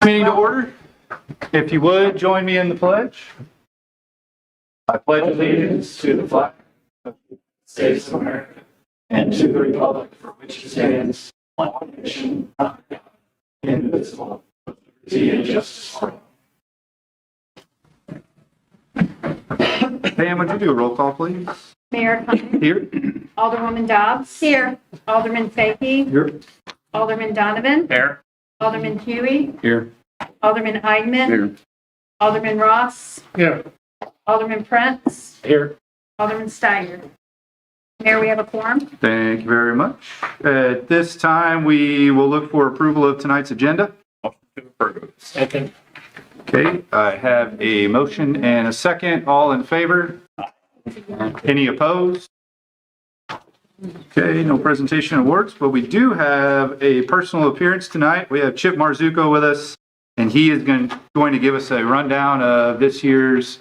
Meeting to order. If you would, join me in the pledge. I pledge allegiance to the flag of the United States of America and to the republic for which it stands, one nation, under God, indivisible, with liberty and justice for all. Pam, would you do a roll call, please? Mayor Cummings. Here. Alderwoman Dobbs. Here. Alderman Fahy. Here. Alderman Donovan. Here. Alderman Huey. Here. Alderman Eidman. Here. Alderman Ross. Here. Alderman Prince. Here. Alderman Steyer. Mayor, we have a quorum. Thank you very much. At this time, we will look for approval of tonight's agenda. Second. Okay, I have a motion and a second. All in favor? Any opposed? Okay, no presentation of works, but we do have a personal appearance tonight. We have Chip Marzuco with us, and he is going to give us a rundown of this year's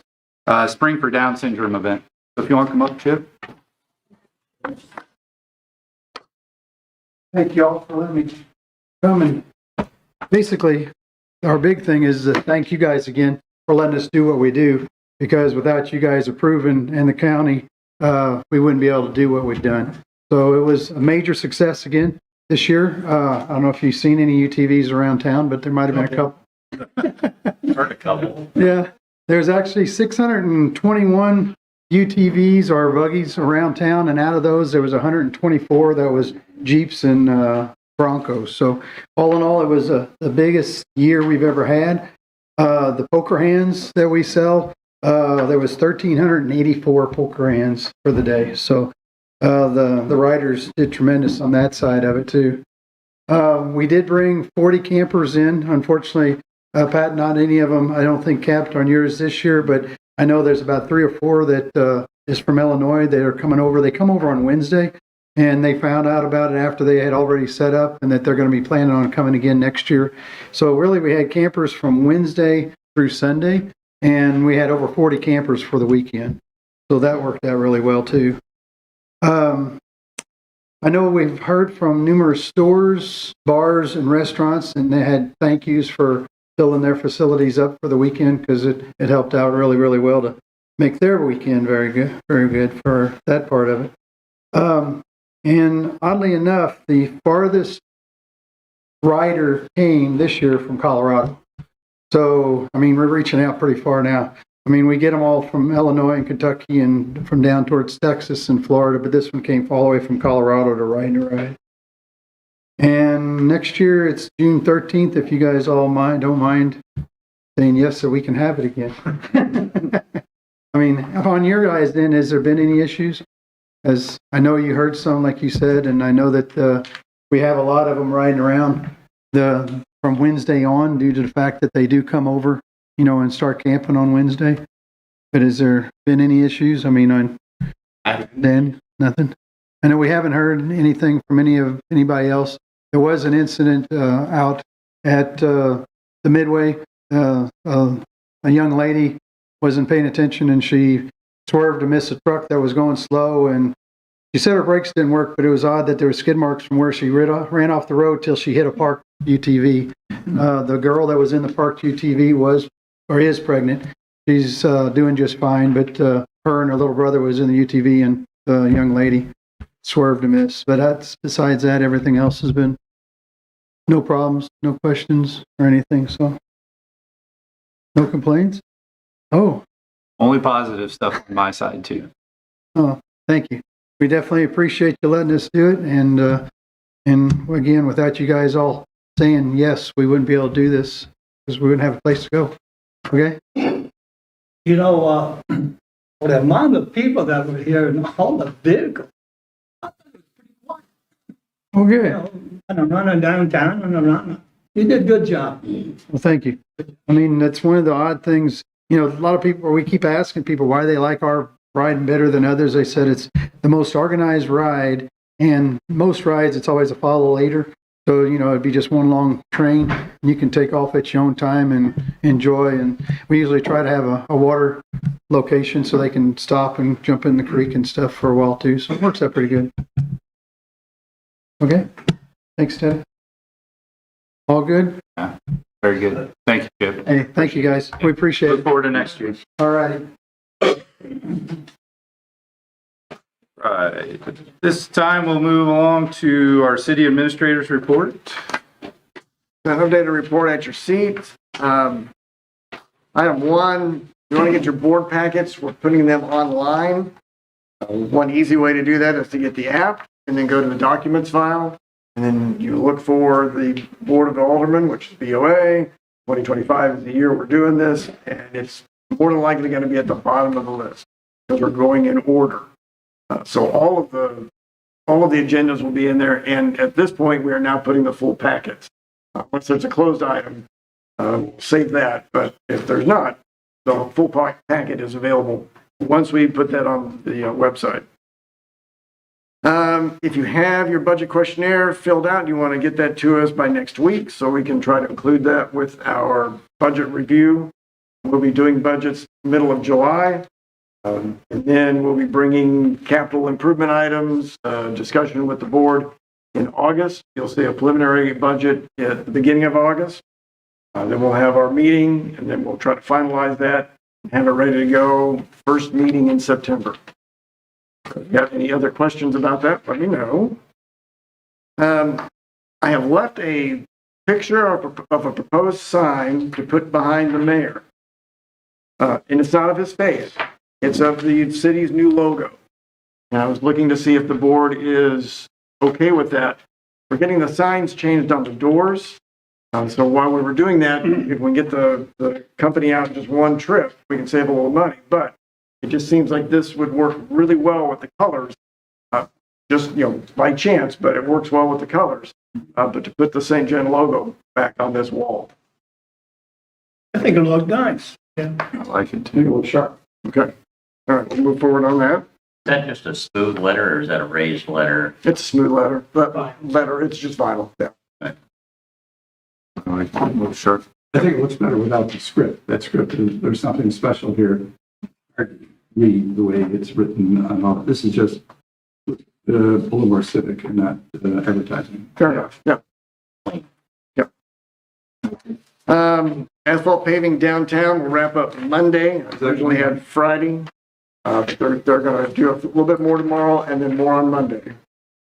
Spring for Down Syndrome event. So if you want to come up, Chip. Thank you all for letting me come. And basically, our big thing is to thank you guys again for letting us do what we do, because without you guys approving and the county, we wouldn't be able to do what we've done. So it was a major success again this year. I don't know if you've seen any UTVs around town, but there might have been a couple. Heard a couple. Yeah, there's actually 621 UTVs or buggies around town, and out of those, there was 124 that was Jeeps and Broncos. So all in all, it was the biggest year we've ever had. The poker hands that we sell, there was 1,384 poker hands for the day. So the riders did tremendous on that side of it too. We did bring 40 campers in. Unfortunately, Pat, not any of them, I don't think, camped on yours this year, but I know there's about 3 or 4 that is from Illinois. They are coming over. They come over on Wednesday, and they found out about it after they had already set up, and that they're going to be planning on coming again next year. So really, we had campers from Wednesday through Sunday, and we had over 40 campers for the weekend. So that worked out really well too. I know we've heard from numerous stores, bars, and restaurants, and they had thank yous for filling their facilities up for the weekend, because it helped out really, really well to make their weekend very good for that part of it. And oddly enough, the farthest rider came this year from Colorado. So, I mean, we're reaching out pretty far now. I mean, we get them all from Illinois and Kentucky and from down towards Texas and Florida, but this one came all the way from Colorado to ride. And next year, it's June 13th, if you guys all don't mind saying yes so we can have it again. I mean, on your guys' end, has there been any issues? As I know you heard some, like you said, and I know that we have a lot of them riding around from Wednesday on, due to the fact that they do come over, and start camping on Wednesday. But has there been any issues? I mean, Dan, nothing? I know we haven't heard anything from anybody else. There was an incident out at the Midway. A young lady wasn't paying attention, and she swerved to miss a truck that was going slow, and she said her brakes didn't work, but it was odd that there were skid marks from where she ran off the road till she hit a parked UTV. The girl that was in the parked UTV is pregnant. She's doing just fine, but her and her little brother was in the UTV, and the young lady swerved to miss. But besides that, everything else has been no problems, no questions or anything. So no complaints. Oh, Only positive stuff on my side too. oh, thank you. We definitely appreciate you letting us do it. And again, without you guys all saying yes, we wouldn't be able to do this, because we wouldn't have a place to go. Okay? For the amount of people that were here and all the vehicles, I thought it was pretty quiet. Okay. And running downtown and around. You did a good job. Well, thank you. I mean, that's one of the odd things. A lot of people, we keep asking people why they like our ride better than others. They said it's the most organized ride, and most rides, it's always a follow later. So, it'd be just one long train. You can take off at your own time and enjoy. And we usually try to have a water location so they can stop and jump in the creek and stuff for a while too. So it works out pretty good. Okay. Thanks, Ted. All good? Yeah. Very good. Thank you, Chip. Hey, thank you guys. We appreciate Look it. forward to next year. All right. Right. This time we'll move along to our city administrator's report. An updated report at your seat. Item 1, you want to get your board packets. We're putting them online. One easy way to do that is to get the app and then go to the documents file. And then you look for the Board of Aldermen, which is BOA. 2025 is the year we're doing this, and it's more than likely going to be at the bottom of the list because we're going in order. So all of the agendas will be in there, and at this point, we are now putting the full packets. Once there's a closed item, we'll save that. But if there's not, the full packet is available once we put that on the website. If you have your budget questionnaire filled out, you want to get that to us by next week so we can try to include that with our budget review. We'll be doing budgets middle of July. And then we'll be bringing capital improvement items, discussion with the board in August. You'll see a preliminary budget at the beginning of August. Then we'll have our meeting, and then we'll try to finalize that and have it ready to go first meeting in September. If you have any other questions about that, let me know. I have left a picture of a proposed sign to put behind the mayor. And it's not of his face. It's of the city's new logo. And I was looking to see if the board is okay with that. We're getting the signs changed on the doors. So while we were doing that, if we get the company out just one trip, we can save a little money. But it just seems like this would work really well with the colors. Just, by chance, but it works well with the colors. But to put the St. John logo back on this wall. I think it'll look nice. I like it Make too. it look sharp. Okay. All right, we'll move forward on that. Is that just a smooth letter or is that a raised letter? It's a smooth letter, it's just vinyl. Yeah. I like it. Move sharp. I think it looks better without the script. That script, there's something special here. Hard to read the way it's written on all. This is just a little more civic and not advertising. Fair enough. Yeah. Yep. Asphalt paving downtown will wrap up Monday. I originally had Friday. They're going to do a little bit more tomorrow and then more on Monday.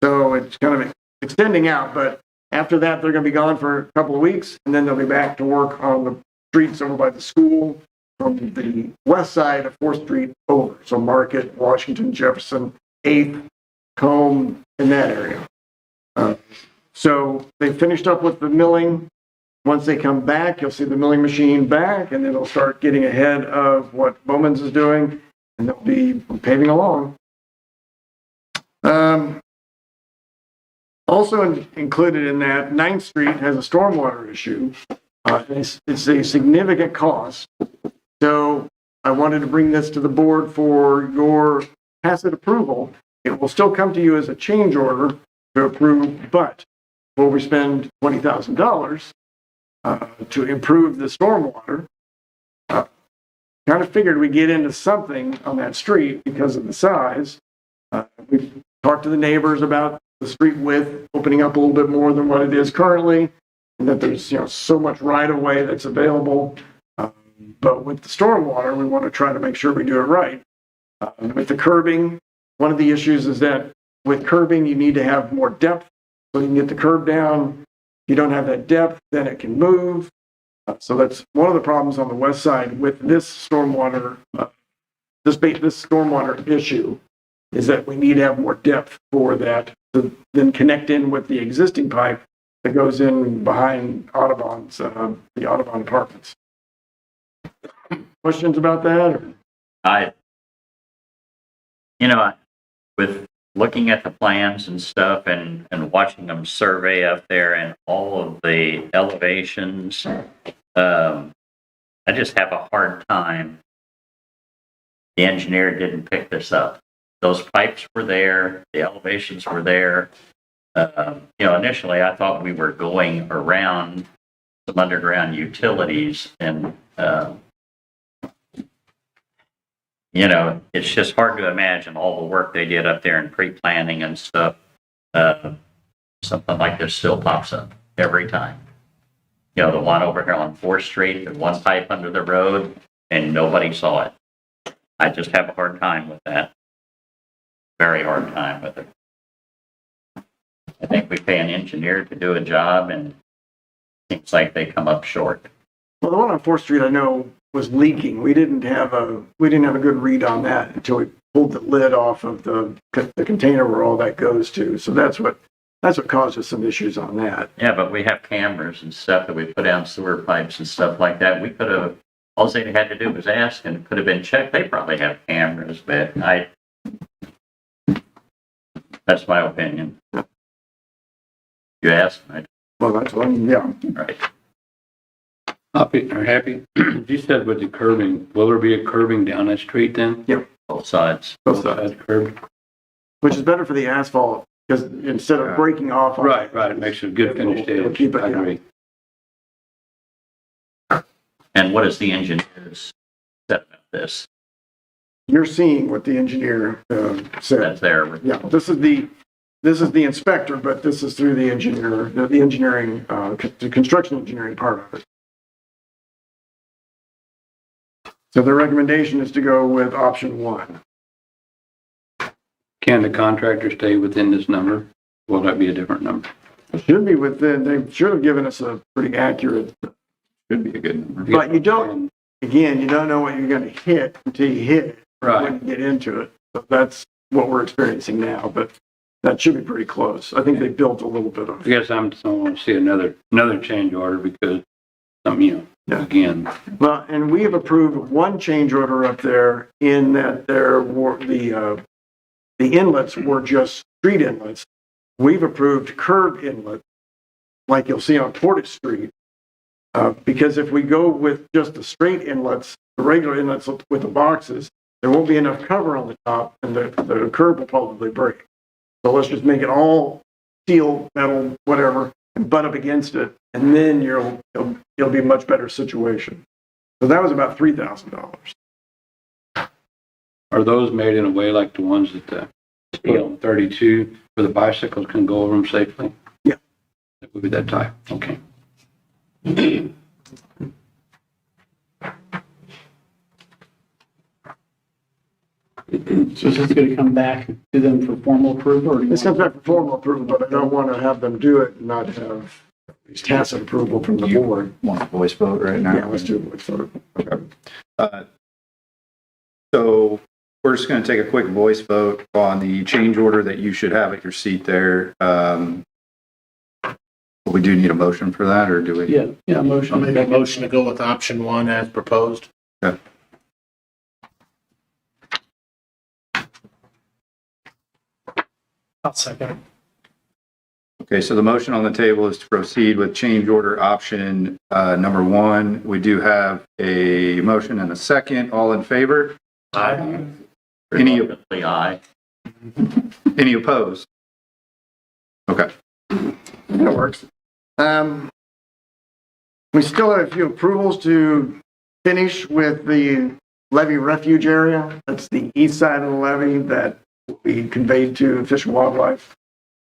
So it's kind of extending out, but after that, they're going to be gone for a couple of weeks, and then they'll be back to work on the streets over by the school from the west side of 4th Street over. So Market, Washington, Jefferson, 8th, Combe, in that area. So they finished up with the milling. Once they come back, you'll see the milling machine back, and then they'll start getting ahead of what Bowman's is doing, and they'll be paving along. Also included in that, 9th Street has a stormwater issue. It's a significant cost. So I wanted to bring this to the board for your tacit approval. It will still come to you as a change order to approve, but will we spend $20,000 to improve the stormwater? Kind of figured we'd get into something on that street because of the size. We've talked to the neighbors about the street width opening up a little bit more than what it is currently, and that there's so much right of way that's available. But with the stormwater, we want to try to make sure we do it right. With the curbing, one of the issues is that with curbing, you need to have more depth so you can get the curb down. If you don't have that depth, then it can move. So that's one of the problems on the west side with this stormwater, this stormwater issue, is that we need to have more depth for that to then connect in with the existing pipe that goes in behind Audubon's, the Audubon apartments. Questions about that? With looking at the plans and stuff and watching them survey up there and all of the elevations, I just have a hard time. The engineer didn't pick this up. Those pipes were there, the elevations were there. Initially I thought we were going around some underground utilities and, it's just hard to imagine all the work they did up there in pre-planning and stuff. Something like this still pops up every time. You know, the one over here on 4th Street, the one pipe under the road, and nobody saw it. I just have a hard time with that. Very hard time with it. I think we pay an engineer to do a job, and it seems like they come up short. Well, the one on 4th Street I know was leaking. We didn't have a good read on that until we pulled the lid off of the container where all that goes to. So that's what caused us some issues on that. Yeah, but we have cameras and stuff that we put down sewer pipes and stuff like that. We could have, all they had to do was ask, and it could have been checked. They probably have cameras, but that's my opinion. You asked, right? Well, that's one, yeah. Right. Happy. You said with the curving, will there be a curving down that street then? Both sides. Both sides. Curved? Which is better for the asphalt because instead of breaking off. Right, it makes a good finished It'll edge. keep it, I yeah. agree. And what is the engineer's said about this? You're seeing what the engineer said. That's there. Yeah, this is the inspector, but this is through the engineer, the engineering, the construction engineering part of it. So the recommendation is to go with option 1. Can the contractor stay within this number? Will that be a different number? It should be within, they should have given us a pretty accurate, Should be a good number. but you don't know what you're going to hit until you hit it. Right. When you get into it. So that's what we're experiencing now, but that should be pretty close. I think they built a little bit of. I guess I'm just want to see another change order because Yeah. again, Well, and we have approved one change order up there in that there were the inlets were just street inlets. We've approved curb inlets, like you'll see on Portage Street, because if we go with just the straight inlets, the regular inlets with the boxes, there won't be enough cover on the top, and the curb will probably break. So let's just make it all steel, metal, whatever, and butt up against it, and then you'll be a much better situation. So that was about $3,000. are those made in a way like the ones that the steel 32 where the bicycles can go over them safely? Yeah. It would be that type. Okay. So is this going to come back to them for formal approval? Or do you This comes want- back for formal approval, but I don't want to have them do it and not have tacit approval from the board. Want a voice vote right now? Yeah, let's do it. So, Okay. So we're just going to take a quick voice vote on the change order that you should have at your seat there. We do need a motion for that, or do we? Yeah, motion. I'll make a motion to go with option 1 as proposed. Okay. I'll second. Okay, so the motion on the table is to proceed with change order option number 1. We do have a motion and a second. All in favor? Any Reluctantly, aye. Any opposed? Okay. that works. We still have a few approvals to finish with the levee refuge area. That's the east side of the levee that will be conveyed to Fish and Wildlife.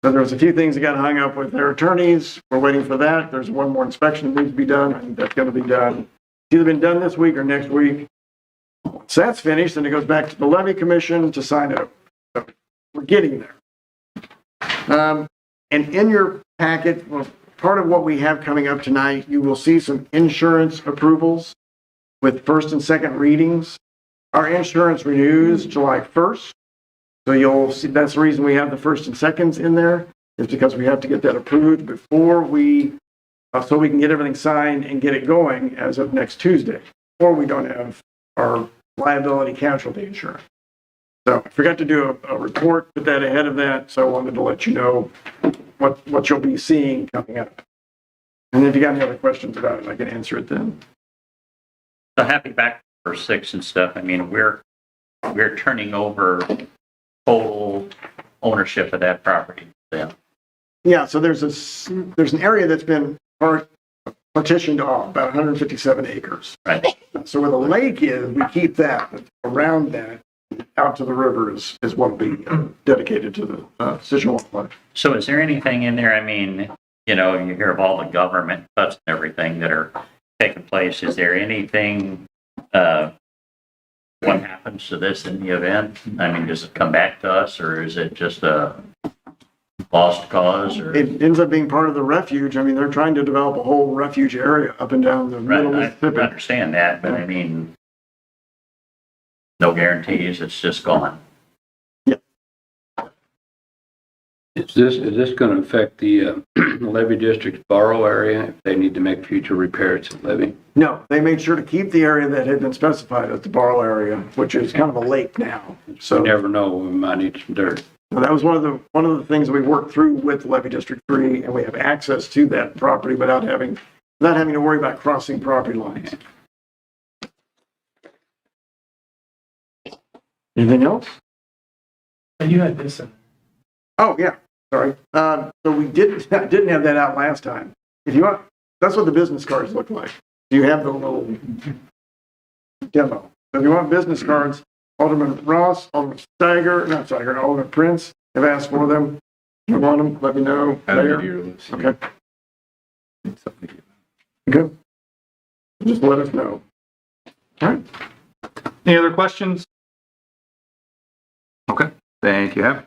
So there's a few things that got hung up with their attorneys. We're waiting for that. There's one more inspection that needs to be done. I think that's going to be done. It's either been done this week or next week. Once that's finished, then it goes back to the levee commission to sign it. So we're getting there. And in your packet, well, part of what we have coming up tonight, you will see some insurance approvals with first and second readings. Our insurance renews July 1st. So you'll see, that's the reason we have the first and seconds in there, is because we have to get that approved before so we can get everything signed and get it going as of next Tuesday, or we don't have our liability casualty insurance. So I forgot to do a report, put that ahead of that, so I wanted to let you know what you'll be seeing coming up. And if you got any other questions about it, I can answer it then. So happy back for 6 and stuff. I mean, we're turning over total ownership of that property. Yeah. Yeah, so there's an area that's been partitioned off, about 157 acres. Right. So where the lake is, we keep that. Around that, out to the river is what will be dedicated to the Fish and Wildlife. So is there anything in there? I mean, you know, you hear of all the government cuts and everything that are taking place. Is there anything, what happens to this in the event? I mean, does it come back to us, or is it just a lost cause? Or It ends up being part of the refuge. I mean, they're trying to develop a whole refuge area up and down the right, middle I Mississippi. understand that, but I mean, no guarantees. It's just gone. Is this going to affect the levee district's borrow area if they need to make future repairs to levee? No, they made sure to keep the area that had been specified as the borrow area, which is kind of a lake now. So So we never know, we might need some dirt. that was one of the things we worked through with Levy District 3, and we have access to that property without having to worry about crossing property lines. Anything else? And you had this in. Oh, yeah, sorry. So we didn't have that out last time. If you want, that's what the business cards look like. You have the little demo. So if you want business cards, Alderman Ross, Alderman Alderman Prince have asked for them. If you want them, let me know. Mayor. Okay. Good. Just let us know. All right. Any other questions? Okay, thank you.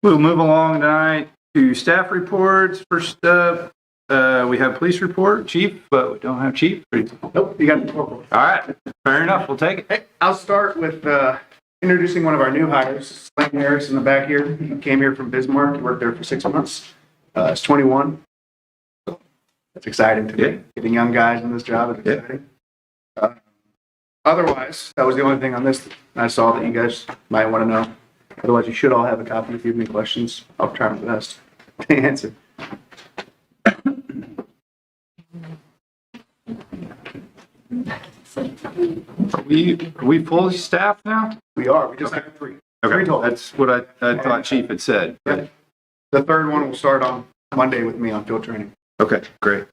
We'll move along tonight to staff reports. First up, we have police report, chief, but we don't have chief. Nope, you got the corporal. All right, fair enough, we'll take it. Hey, I'll start with introducing one of our new hires, Slayton Harris in the back here. He came here from Bismarck. He worked there for 6 months. He's 21. So that's exciting to me. Getting young guys in this job is exciting. Otherwise, that was the only thing on this I saw that you guys might want to know. Otherwise, you should all have a copy if you have any questions. I'll try my best to answer. Are we fully staffed now? We are. We just have 3. Okay, 3 total. that's what I thought chief had said. Yeah. The third one will start on Monday with me on field training. Okay, great.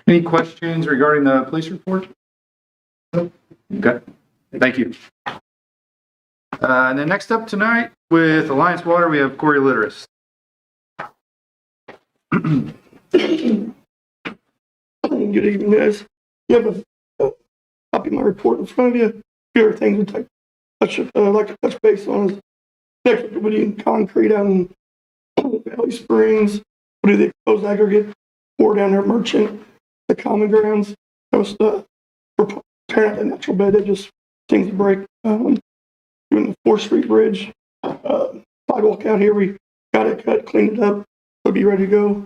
Any questions regarding the police report? Okay, thank you. And then next up tonight with Alliance Water, we have Corey Litteris. Good evening, guys. You have a copy of my report in front of you. A few other things I'd like to touch base on is next week we'll be doing concrete out in Valley Springs. We'll do the exposed aggregate pour down there at Merchant, the common grounds. That was we're tearing out the natural bed that just things to break. Doing the 4th Street Bridge sidewalk out here. We got it cut, cleaned it up. It'll be ready to go.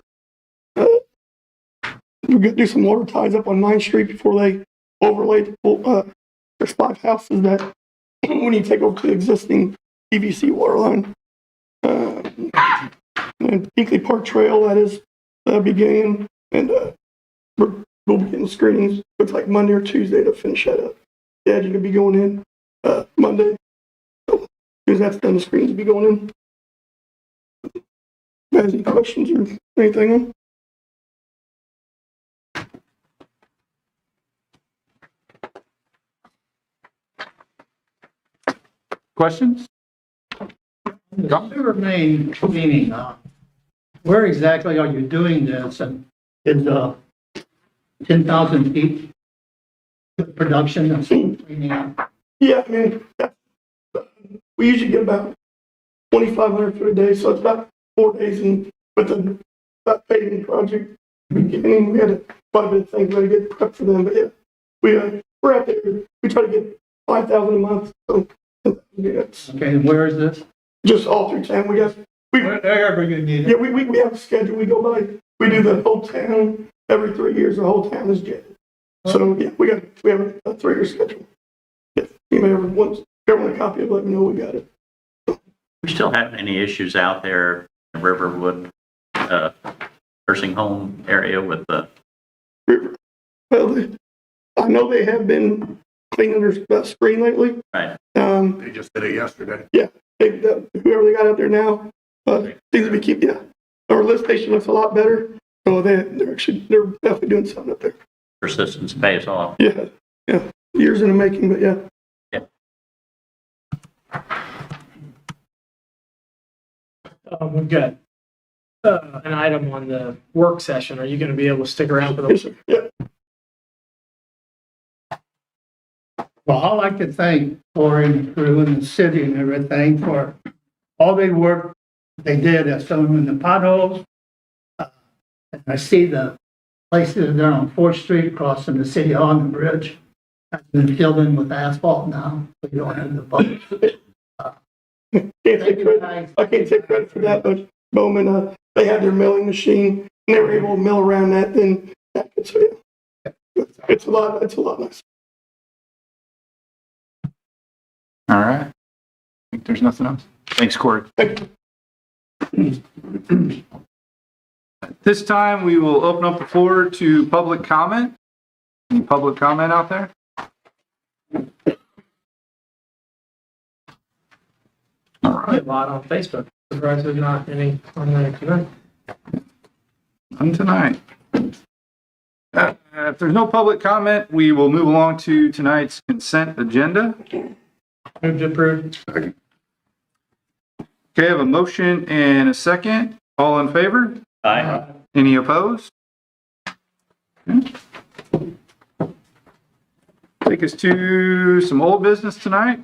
We're going to do some water ties up on 9th Street before they overlay there's 5 houses that we need to take over to the existing PVC water line. And Hinkley Park Trail, that is beginning, and we'll be getting screenings. Looks like Monday or Tuesday to finish that up. The edge will be going in Monday. So as soon as that's done, the screens will be going in. Guys, any questions or anything? Questions? Sewer main cleaning, where exactly are you doing this? And is 10,000 feet production of cleaning up? Yeah, I mean, we usually get about 2,500 foot a day, so it's about 4 days. And with that paving project beginning, we had quite a bit of things we had to get prepped for them. But yeah, we're out there. We try to get 5,000 a month. So yeah, Okay, and where is this? just all through town. Wherever you need Yeah, it. we have a schedule we go by. We do the whole town every 3 years. The whole town is jetted. So yeah, we have a 3-year schedule. If anybody ever wants a copy of it, let me know we got it. We still having any issues out there in Riverwood nursing home area with the Well, I know they have been cleaning their screen lately. Right. They just did it yesterday. Whoever they got out there now seems to be keeping. Our lift station looks a lot better. So they're definitely doing something up there. Persistence pays off. Yeah. Years in the making, but yeah. We've got an item on the work session. Are you going to be able to stick around for the? Yes, sir. Yeah. Well, I'd like to thank Corey and crew and the city and everything for all the work they did at filling in the potholes. And I see the places there on 4th Street crossing the city hall and the bridge. That's been filled in with asphalt now, so you don't have the bumps. I can't take credit for that, but Bowman, they had their milling machine and they were able to mill around that. Then so yeah, it's a lot nicer. All right. I think there's nothing else. Thanks, Corey. At this time, we will open up the floor to public comment. Any public comment out there? All right. A lot on Facebook. Surprised there's not any on there tonight. On tonight. If there's no public comment, we will move along to tonight's consent agenda. Move to approve. Okay, I have a motion and a second. All in favor? Aye. Any opposed? Okay. Take us to some old business tonight.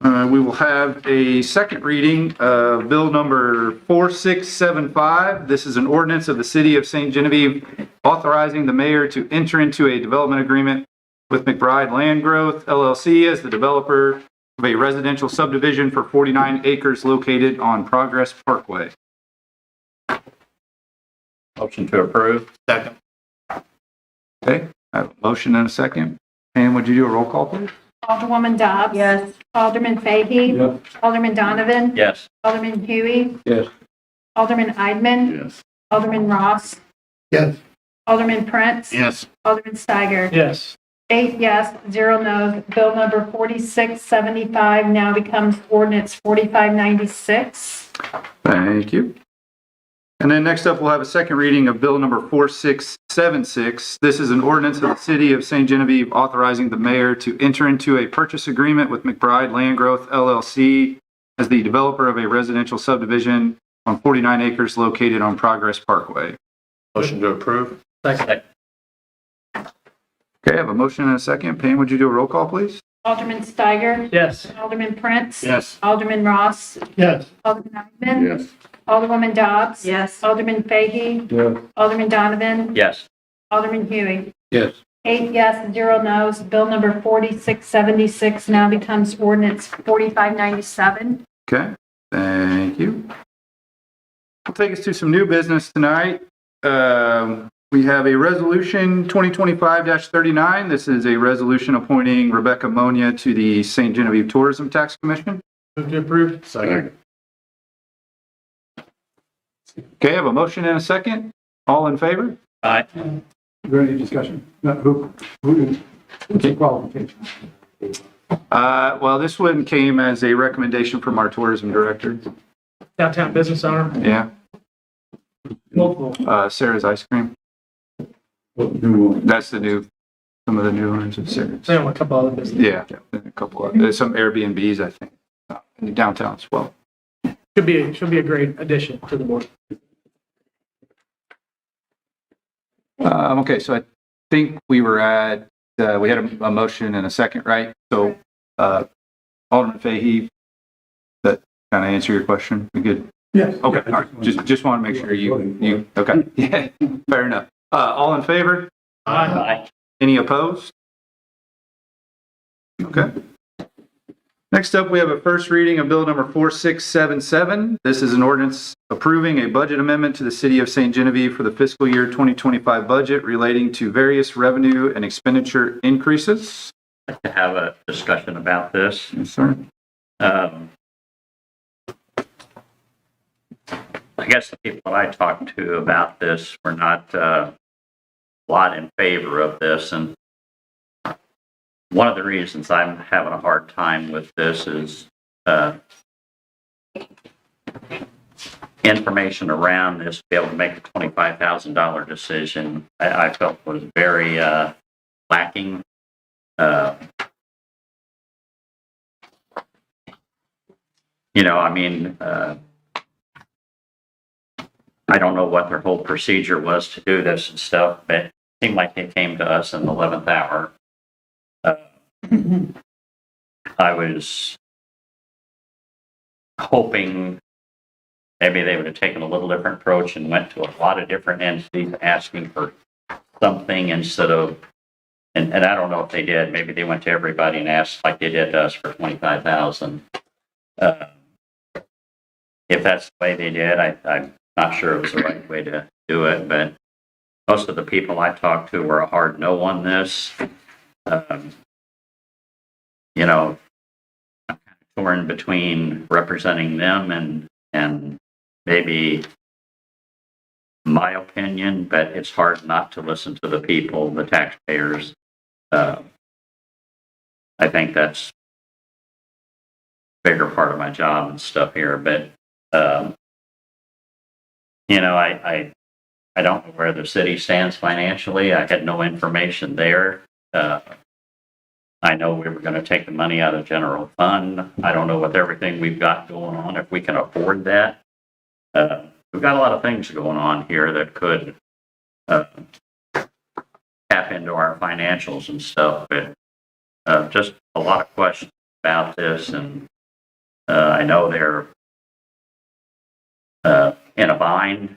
We will have a second reading of bill number 4675. This is an ordinance of the city of St. Genevieve authorizing the mayor to enter into a development agreement with McBride Land Growth LLC as the developer of a residential subdivision for 49 acres located on Progress Parkway. Motion to approve. Second. Okay, I have a motion and a second. Pam, would you do a roll call, please? Alderwoman Dobbs. Yes. Alderman Fahy. Yes. Alderman Donovan. Yes. Alderman Huey. Yes. Alderman Eidman. Yes. Alderman Ross. Yes. Alderman Prince. Yes. Alderman Steiger. Yes. 8 yes, 0 no's. Bill number 4675 now becomes ordinance 4596. Thank you. And then next up, we'll have a second reading of bill number 4676. This is an ordinance of the city of St. Genevieve authorizing the mayor to enter into a purchase agreement with McBride Land Growth LLC as the developer of a residential subdivision on 49 acres located on Progress Parkway. Motion to approve. Second. Okay, I have a motion and a second. Pam, would you do a roll call, please? Alderman Steiger. Yes. Alderman Prince. Yes. Alderman Ross. Yes. Alderman Eidman. Yes. Alderwoman Dobbs. Yes. Alderman Fahy. Yes. Alderman Donovan. Yes. Alderman Huey. Yes. 8 yes, 0 no's. Bill number 4676 now becomes ordinance 4597. Okay, thank you. We'll take us to some new business tonight. We have a resolution 2025-39. This is a resolution appointing Rebecca Monia to the St. Genevieve Tourism Tax Commission. Move to approve. Second. Okay, I have a motion and a second. All in favor? Aye. Is there any discussion? No, what's the qualification? Well, this one came as a recommendation from our tourism director. Downtown business owner. Yeah, Multiple. Sarah's Ice Cream. What new one? Some of the new owners of Sarah's. They own a couple other businesses. Yeah, a couple of, there's some Airbnbs, I think, in downtown as well. Should be a great addition to the board. Okay, so I think we were at, we had a motion and a second, right? So, Alderman Fahy, that kind of answer your question? We good? Yes. Okay, all right, just want to make sure you, okay, yeah, fair enough. All in favor? Aye. Any opposed? Okay. Next up, we have a first reading of bill number 4677. This is an ordinance approving a budget amendment to the city of St. Genevieve for the fiscal year 2025 budget relating to various revenue and expenditure increases. I'd like to have a discussion about this. Yes, sir. I guess the people I talked to about this were not a lot in favor of this, and one of the reasons I'm having a hard time with this is, information around this, to be able to make a $25,000 decision, I felt was very, lacking. I mean, I don't know what their whole procedure was to do this and stuff, but it seemed like they came to us in the 11th hour. I was hoping maybe they would have taken a little different approach and went to a lot of different entities asking for something instead of, and I don't know if they did, maybe they went to everybody and asked like they did to us for 25,000. If that's the way they did, I'm not sure it was the right way to do it, but most of the people I talked to were a hard no on this. I'm kind of torn between representing them and maybe my opinion, but it's hard not to listen to the people, the taxpayers. I think that's a bigger part of my job and stuff here, but I don't know where the city stands financially. I had no information there. I know we were going to take the money out of general fund. I don't know with everything we've got going on, if we can afford that. We've got a lot of things going on here that could tap into our financials and stuff, but just a lot of questions about this, and I know they're in a bind.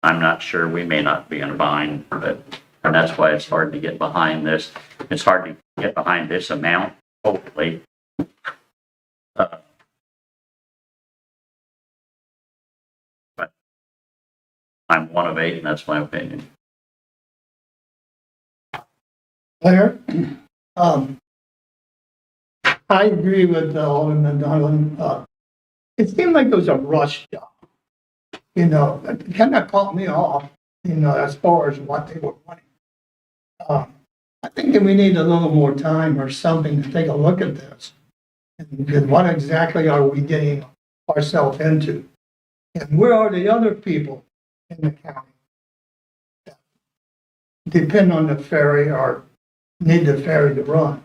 I'm not sure, we may not be in a bind, and that's why it's hard to get behind this. It's hard to get behind this amount, hopefully. But I'm one of 8, and that's my opinion. Claire, I agree with Alderman Donovan. It seemed like it was a rush job. It kind of caught me off, as far as what they were wanting. I think that we need a little more time or something to take a look at this. And what exactly are we getting ourselves into? And where are the other people in the county that depend on the ferry or need the ferry to run?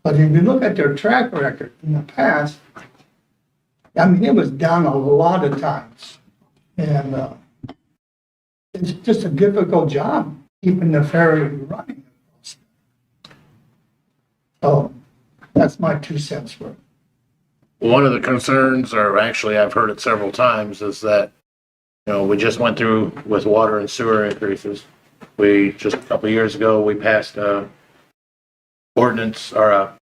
But if you look at their track record in the past, I mean, it was down a lot of times. And it's just a difficult job keeping the ferry running. So that's my 2 cents worth. One of the concerns, or actually I've heard it several times, is that, we just went through with water and sewer increases. We just a couple of years ago, we passed a ordinance or a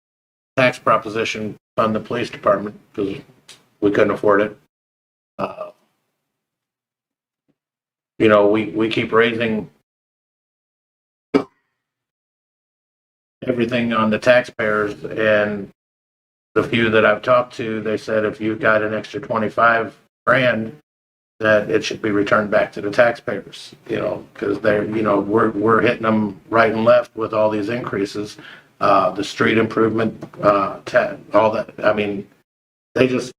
tax proposition on the police department because we couldn't afford it. We keep raising everything on the taxpayers, and the few that I've talked to, they said if you've got an extra 25 grand, that it should be returned back to the taxpayers, because they're, we're hitting them right and left with all these increases, the street improvement, all that. I mean, they just,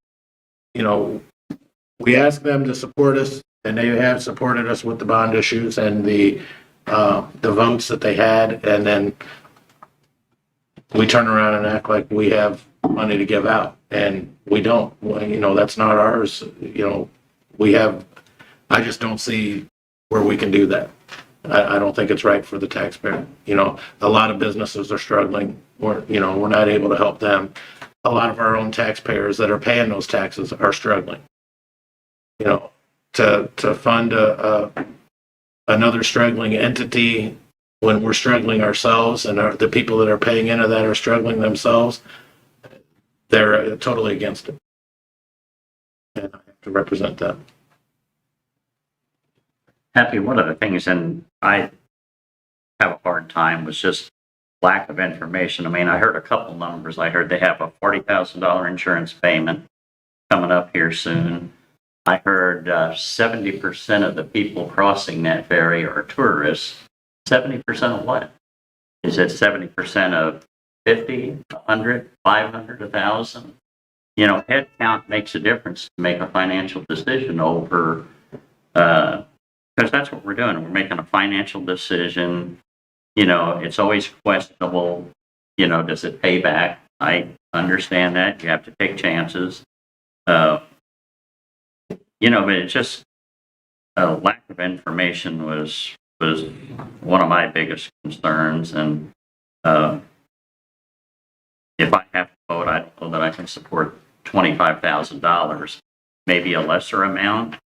we ask them to support us, and they have supported us with the bond issues and the votes that they had, and then we turn around and act like we have money to give out, and we don't. That's not ours. I just don't see where we can do that. I don't think it's right for the taxpayer. A lot of businesses are struggling. We're not able to help them. A lot of our own taxpayers that are paying those taxes are struggling. To fund another struggling entity when we're struggling ourselves, and the people that are paying into that are struggling themselves, they're totally against it. And I have to represent that. Happy, one of the things, and I have a hard time, was just lack of information. I mean, I heard a couple numbers. I heard they have a $40,000 insurance payment coming up here soon. I heard 70% of the people crossing that ferry are tourists. 70% of what? is it 70% of 50, 100, 500, 1,000? You know, head count makes a difference to make a financial decision over, because that's what we're doing. We're making a financial decision. You know, it's always questionable, you know, does it pay back? I understand that. You have to take chances. You know, but it's just lack of information was one of my biggest concerns. And if I have to vote, I don't know that I can support $25,000, maybe a lesser amount.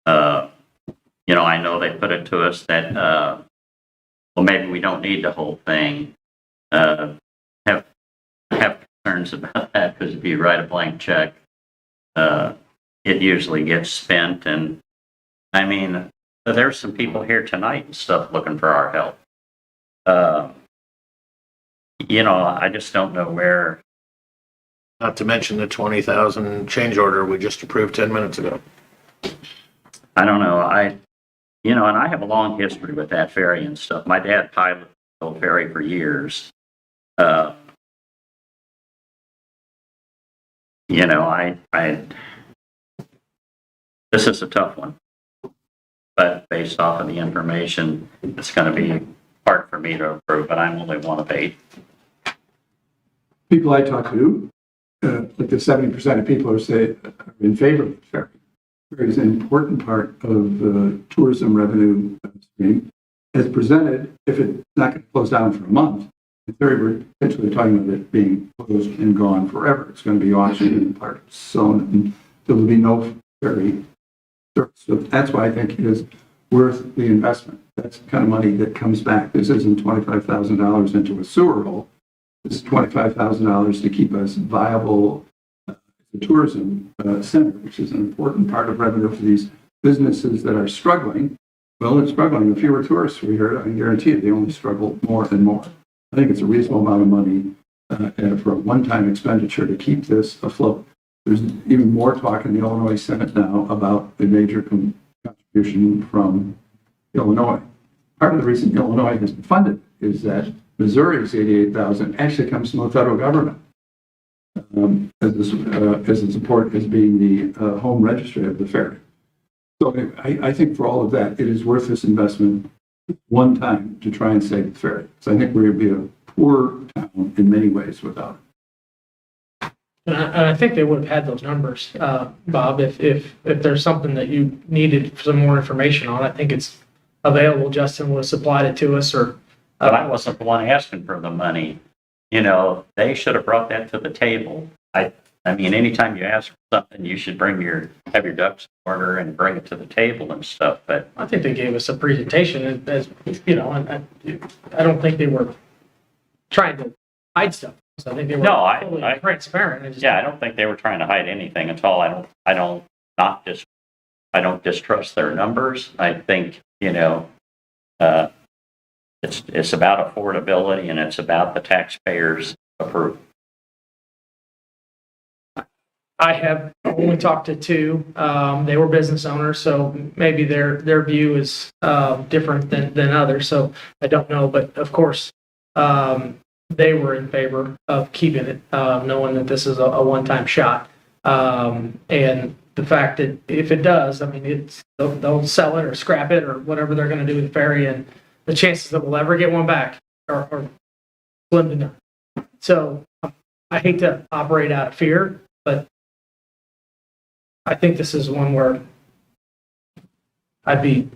You know, I know they put it to us that, well, maybe we don't need the whole thing. Have concerns about that because if you write a blank check, it usually gets spent. And I mean, there's some people here tonight and stuff looking for our help. You know, I just don't know where. Not to mention the 20,000 change order we just approved 10 minutes ago. I don't know. You know, and I have a long history with that ferry and stuff. My dad piloted the old ferry for years. You know, this is a tough one, but based off of the information, it's going to be hard for me to approve, but I'm only one of 8. People I talk to, like the 70% of people are in favor of the ferry. Ferry is an important part of the tourism revenue stream. As presented, if it's not going to close down for a month, in theory, we're potentially talking about it being closed and gone forever. It's going to be auctioned and part sold, and there will be no ferry. So that's why I think it is worth the investment. That's the kind of money that comes back. This isn't $25,000 into a sewer hole. This is $25,000 to keep us viable as a tourism center, which is an important part of revenue for these businesses that are struggling. Well, they're struggling. The fewer tourists we heard, I can guarantee you, they only struggle more and more. I think it's a reasonable amount of money for a one-time expenditure to keep this afloat. There's even more talk in the Illinois Senate now about the major contribution from Illinois. Part of the reason Illinois has been funded is that Missouri's $88,000 actually comes from the federal government as a support as being the home registry of the ferry. So I think for all of that, it is worth this investment one time to try and save the ferry. So I think we're going to be a poor town in many ways without it. And I think they would have had those numbers, Bob, if there's something that you needed some more information on. I think it's available. Justin would have supplied it to us, or. But I wasn't the one asking for the money. You know, they should have brought that to the table. I mean, anytime you ask for something, you should have your ducks in order and bring it to the table and stuff. But I think they gave us a presentation, as you know, and I don't think they were trying to hide stuff. So I think they were totally transparent. I don't think they were trying to hide anything at all. I don't distrust their numbers. I think, you know, it's about affordability and it's about the taxpayers' approval. I have only talked to 2. They were business owners, so maybe their view is different than others. So I don't know, but of course, they were in favor of keeping it, knowing that this is a one-time shot. And the fact that if it does, I mean, they'll sell it or scrap it or whatever they're going to do with the ferry, and the chances that we'll ever get one back are slim to none. So I hate to operate out of fear, but I think this is one where I'd be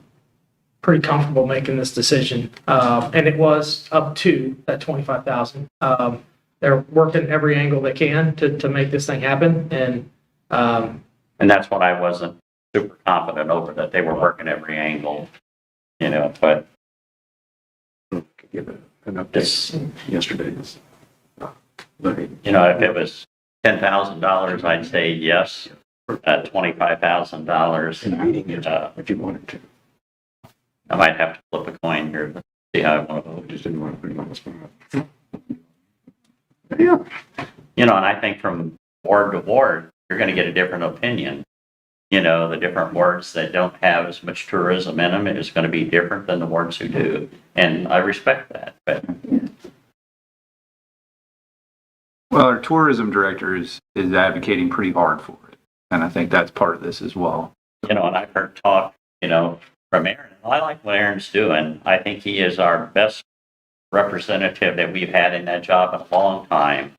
pretty comfortable making this decision. And it was up to that 25,000. They're working every angle they can to make this thing happen. And that's what I wasn't super confident over, that they were working every angle, you know, but Give an update yesterday. You know, if it was $10,000, I'd say yes. $25,000 In the meeting, if you wanted to. I might have to flip a coin here to see how I want to vote. Just didn't want to put it on the spot. Yeah. You know, and I think from ward to ward, you're going to get a different opinion. You know, the different wards that don't have as much tourism in them is going to be different than the wards who do. And I respect that. But Well, our tourism director is advocating pretty hard for it. And I think that's part of this as well. And I've heard talk, from Aaron. I like what Aaron's doing. I think he is our best representative that we've had in that job in a long time.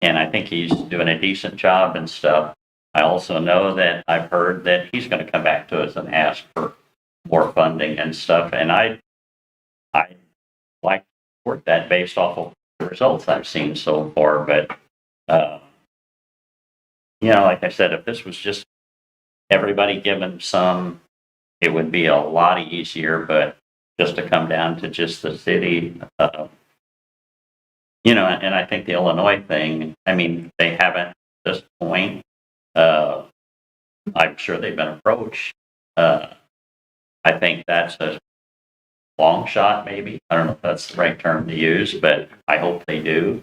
And I think he's doing a decent job and stuff. I also know that I've heard that he's going to come back to us and ask for more funding and stuff. And I like to support that based off of the results I've seen so far. But, like I said, if this was just everybody given some, it would be a lot easier. But just to come down to just the city, and I think the Illinois thing, I mean, they haven't at this point. I'm sure they've been approached. I think that's a long shot, maybe. I don't know if that's the right term to use, but I hope they do.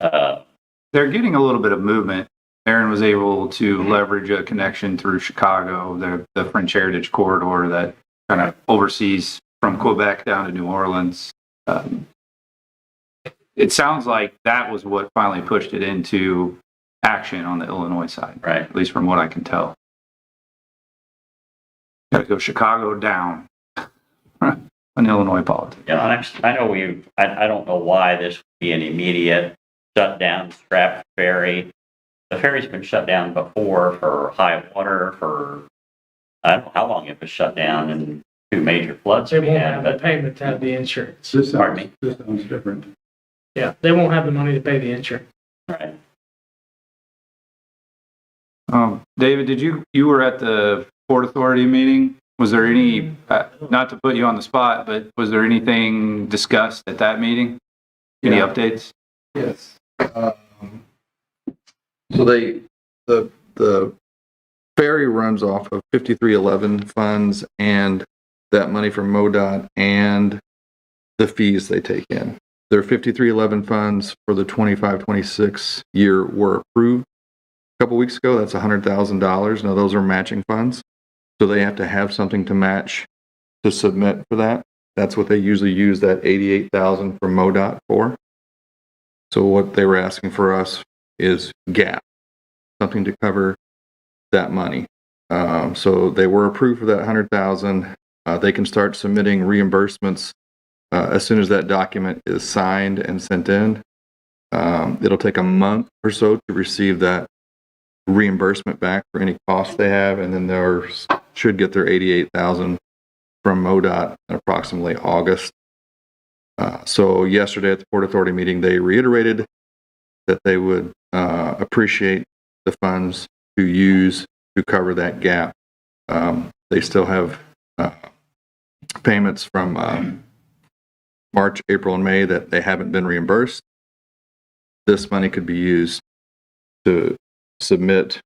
They're getting a little bit of movement. Aaron was able to leverage a connection through Chicago, the French Heritage Corridor that kind of oversees from Quebec down to New Orleans. It sounds like that was what finally pushed it into action on the Illinois side, Right. at least from what I can tell. Got to go Chicago down on Illinois politics. And I know I don't know why this would be an immediate shutdown, scrap the ferry. The ferry's been shut down before for high water, I don't know how long it was shut down, and 2 major floods They we won't had, have the but payment to have the insurance. Pardon me? This sounds different. Yeah, they won't have the money to pay the insurance. right. David, you were at the Port Authority meeting? Was there any, not to put you on the spot, but was there anything discussed at that meeting? Any updates? Yes. So the ferry runs off of 5311 funds and that money from MoDOT and the fees they take in. Their 5311 funds for the 25-26 year were approved a couple weeks ago. That's $100,000. Now those are matching funds. So they have to have something to match to submit for that. That's what they usually use that $88,000 from MoDOT for. So what they were asking for us is gap, something to cover that money. So they were approved for that $100,000. They can start submitting reimbursements as soon as that document is signed and sent in. It'll take a month or so to receive that reimbursement back for any costs they have, and then they should get their $88,000 from MoDOT in approximately August. So yesterday at the Port Authority meeting, they reiterated that they would appreciate the funds to use to cover that gap. They still have payments from March, April, and May that they haven't been reimbursed. This money could be used to submit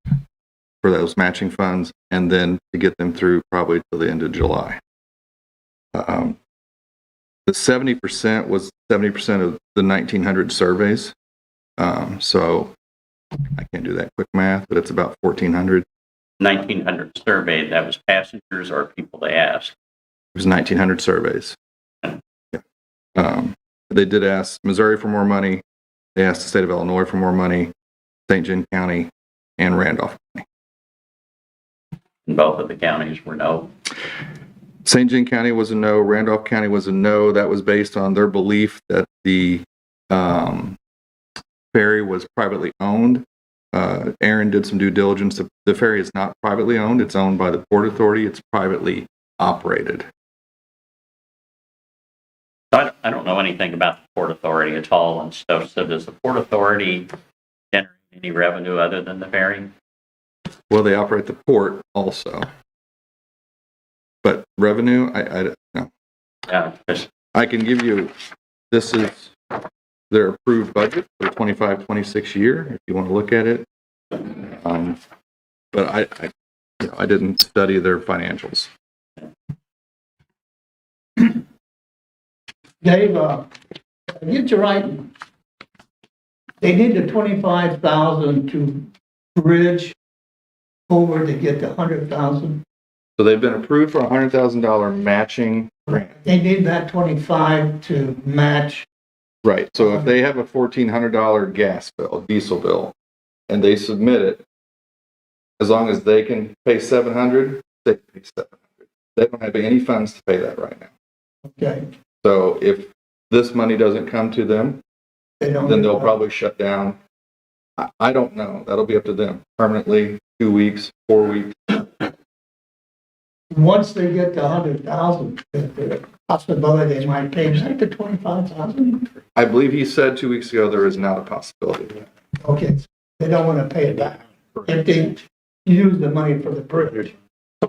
for those matching funds and then to get them through probably till the end of July. The 70% was 70% of the 1,900 surveys. So I can't do that quick math, but it's about 1,400. 1,900 surveyed, that was passengers or people they asked? It was 1,900 surveys. Yeah. They did ask Missouri for more money. They asked the state of Illinois for more money, St. John County, and Randolph County. And both of the counties were no. St. John County was a no. Randolph County was a no. That was based on their belief that the ferry was privately owned. Aaron did some due diligence. The ferry is not privately owned. It's owned by the Port Authority. It's privately operated. I don't know anything about the Port Authority at all and stuff. So does the Port Authority generate any revenue other than the ferry? Well, they operate the port also. But revenue, I don't know. Yeah. I can give you, this is their approved budget for the 25-26 year, if you want to look at it. But I didn't study their financials. Dave, get you right. They need the 25,000 to bridge over to get the 100,000. So they've been approved for a $100,000 matching grant. They need that 25 to match Right, so if they have a $1,400 gas bill, diesel bill, and they submit it, as long as they can pay $700, they pay $700. They don't have any funds to pay that right now. Okay. So if this money doesn't come to them, then they'll probably shut down. I don't know. That'll be up to them. Permanently, 2 weeks, 4 weeks. Once they get to 100,000, the possibility they might pay, is that the 25,000? I believe he said 2 weeks ago there is not a possibility. Okay, they don't want to pay it back. If they use the money for the bridge.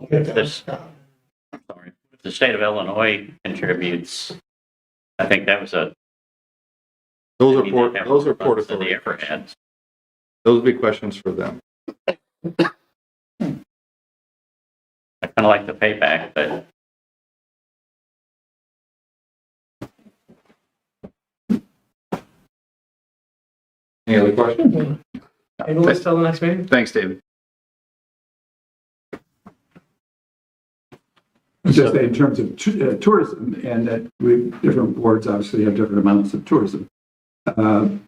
This, sorry, if the state of Illinois contributes, I think that was a. Those are maybe port, they have those are more port funds than they authority. ever had. Those would be questions for them. I kind of like the payback, but Any other questions? Maybe let's till the next meeting. Thanks, David. Just in terms of tourism, and that different boards obviously have different amounts of tourism. The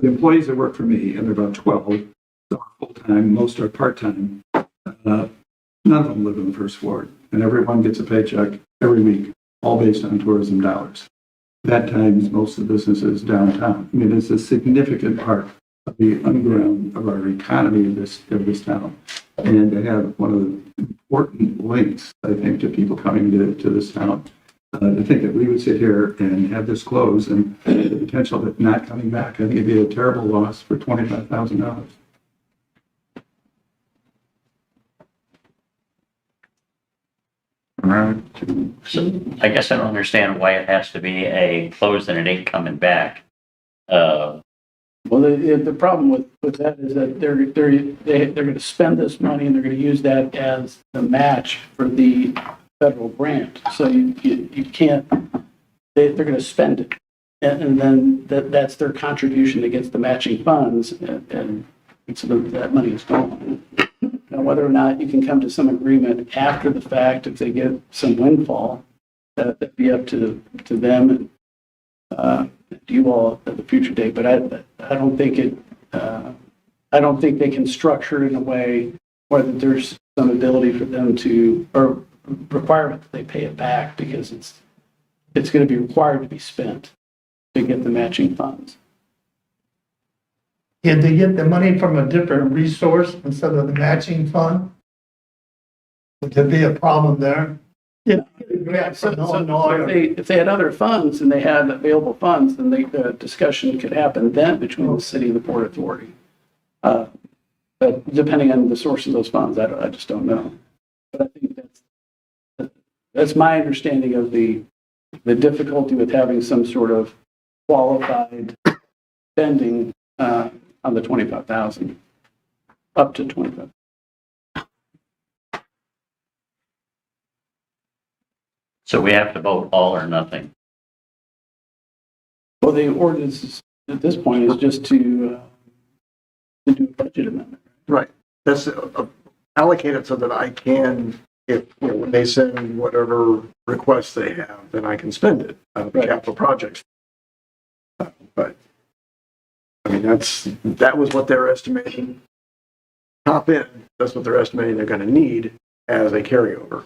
employees that work for me, and there are about 12, some are full-time, most are part-time. None of them live in the first ward, and everyone gets a paycheck every week, all based on tourism dollars. That times most of the businesses downtown. I mean, it's a significant part of the underground of our economy of this town. And to have one of the important links, I think, to people coming to this town. To think that we would sit here and have this close and the potential of it not coming back, I think it'd be a terrible loss for $25,000. so I guess I don't understand why it has to be a close and it ain't coming back. Well, the problem with that is that they're going to spend this money and they're going to use that as the match for the federal grant. So you can't, they're going to spend it. And then that's their contribution against the matching funds, and so that money is gone. Now, whether or not you can come to some agreement after the fact, if they get some windfall, that'd be up to them and you all at the future date. But I don't think I don't think they can structure it in a way where that there's some ability for them to, or requirement that they pay it back, because it's going to be required to be spent to get the matching funds. If they get the money from a different resource instead of the matching fund, would there be a problem there? Yeah, so if they had other funds and they had available funds, then the discussion could happen then between the city and the Port Authority. But depending on the source of those funds, I just don't know. But I think that's my understanding of the difficulty with having some sort of qualified spending on the 25,000, up to 25. So we have to vote all or nothing. Well, the ordinance at this point is just to do a budget amendment. Right. That's allocated so that I can, when they send whatever requests they have, then I can spend it out of the capital projects. But, I mean, that was what they're estimating. Top end, that's what they're estimating they're going to need as a carryover.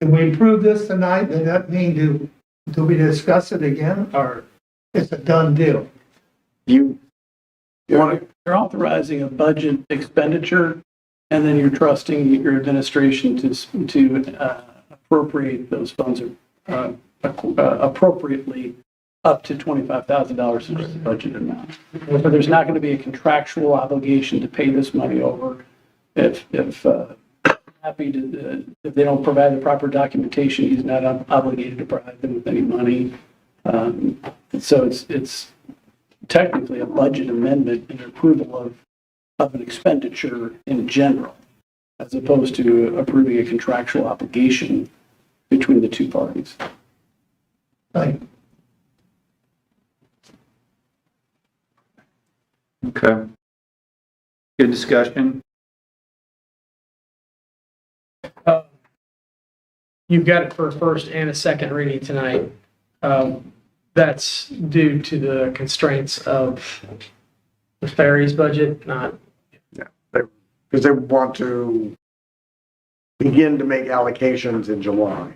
Can we approve this tonight? Does that mean do we discuss it again, or it's a done deal? You You're authorizing a budget expenditure, and then you're trusting your administration to appropriate those funds appropriately up to $25,000, which is the budget amount. But there's not going to be a contractual obligation to pay this money over if if they don't provide the proper documentation. He's not obligated to provide them with any money. So it's technically a budget amendment and approval of an expenditure in general, as opposed to approving a contractual obligation between the two parties. Right. Okay. Good discussion. You've got it for a first and a second reading tonight. That's due to the constraints of the ferries budget, not, Because they want to begin to make allocations in July.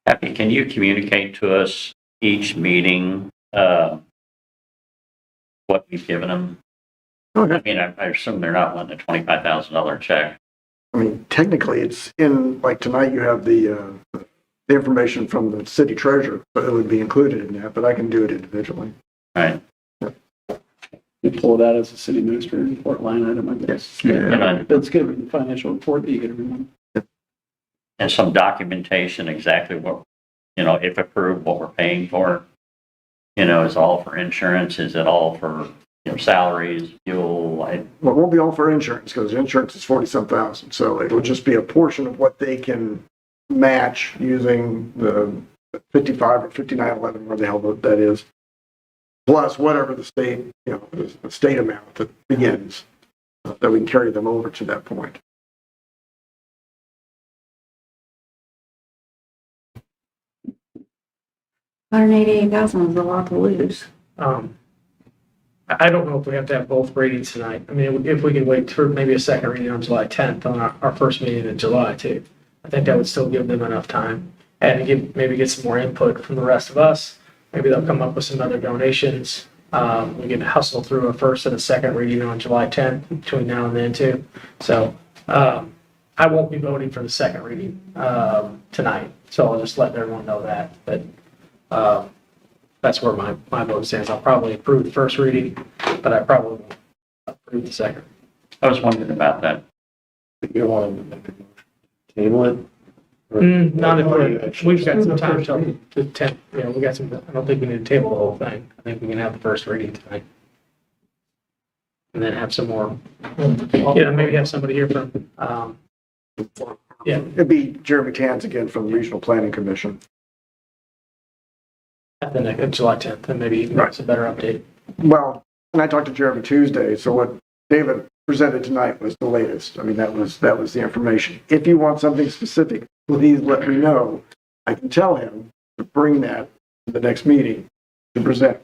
Happy, can you communicate to us each meeting, what we've given them? I mean, I assume they're not wanting a $25,000 check. I mean, technically, it's in, like tonight, you have the information from the city treasurer, but it would be included in that, but I can do it individually. Right. You pull it out as a city administrator report line item, I guess. Yeah. That's gonna be the financial report that you get every month. And some documentation, exactly what, if approved, what we're paying for. Is all for insurance? Is it all for, salaries, fuel? Well, it won't be all for insurance, because insurance is 40-some thousand, so it will just be a portion of what they can match using the 55 or 5911, where the hell that is, plus whatever the state, the state amount that begins, that we can carry them over to that point. $188,000 is a lot to lose. I don't know if we have to have both readings tonight. I mean, if we can wait for maybe a second reading on July 10th on our first meeting in July too. I think that would still give them enough time and maybe get some more input from the rest of us. Maybe they'll come up with some other donations. We can hustle through a first and a second reading on July 10th between now and then too. So I won't be voting for the second reading tonight. So I'll just let everyone know that. But that's where my vote stands. I'll probably approve the first reading, but I probably won't approve the second. I was wondering about that. You don't want to table it? Not if we've got some time till the 10th. We got some, I don't think we need to table the whole thing. I think we can have the first reading tonight. And then have some more, maybe have somebody here from, It'd be Jeremy Tans again from the Regional Planning Commission. at the next, July 10th, and maybe that's a better update. Well, and I talked to Jeremy Tuesday, so what David presented tonight was the latest. I mean, that was the information. If you want something specific, please let me know. I can tell him to bring that to the next meeting to present.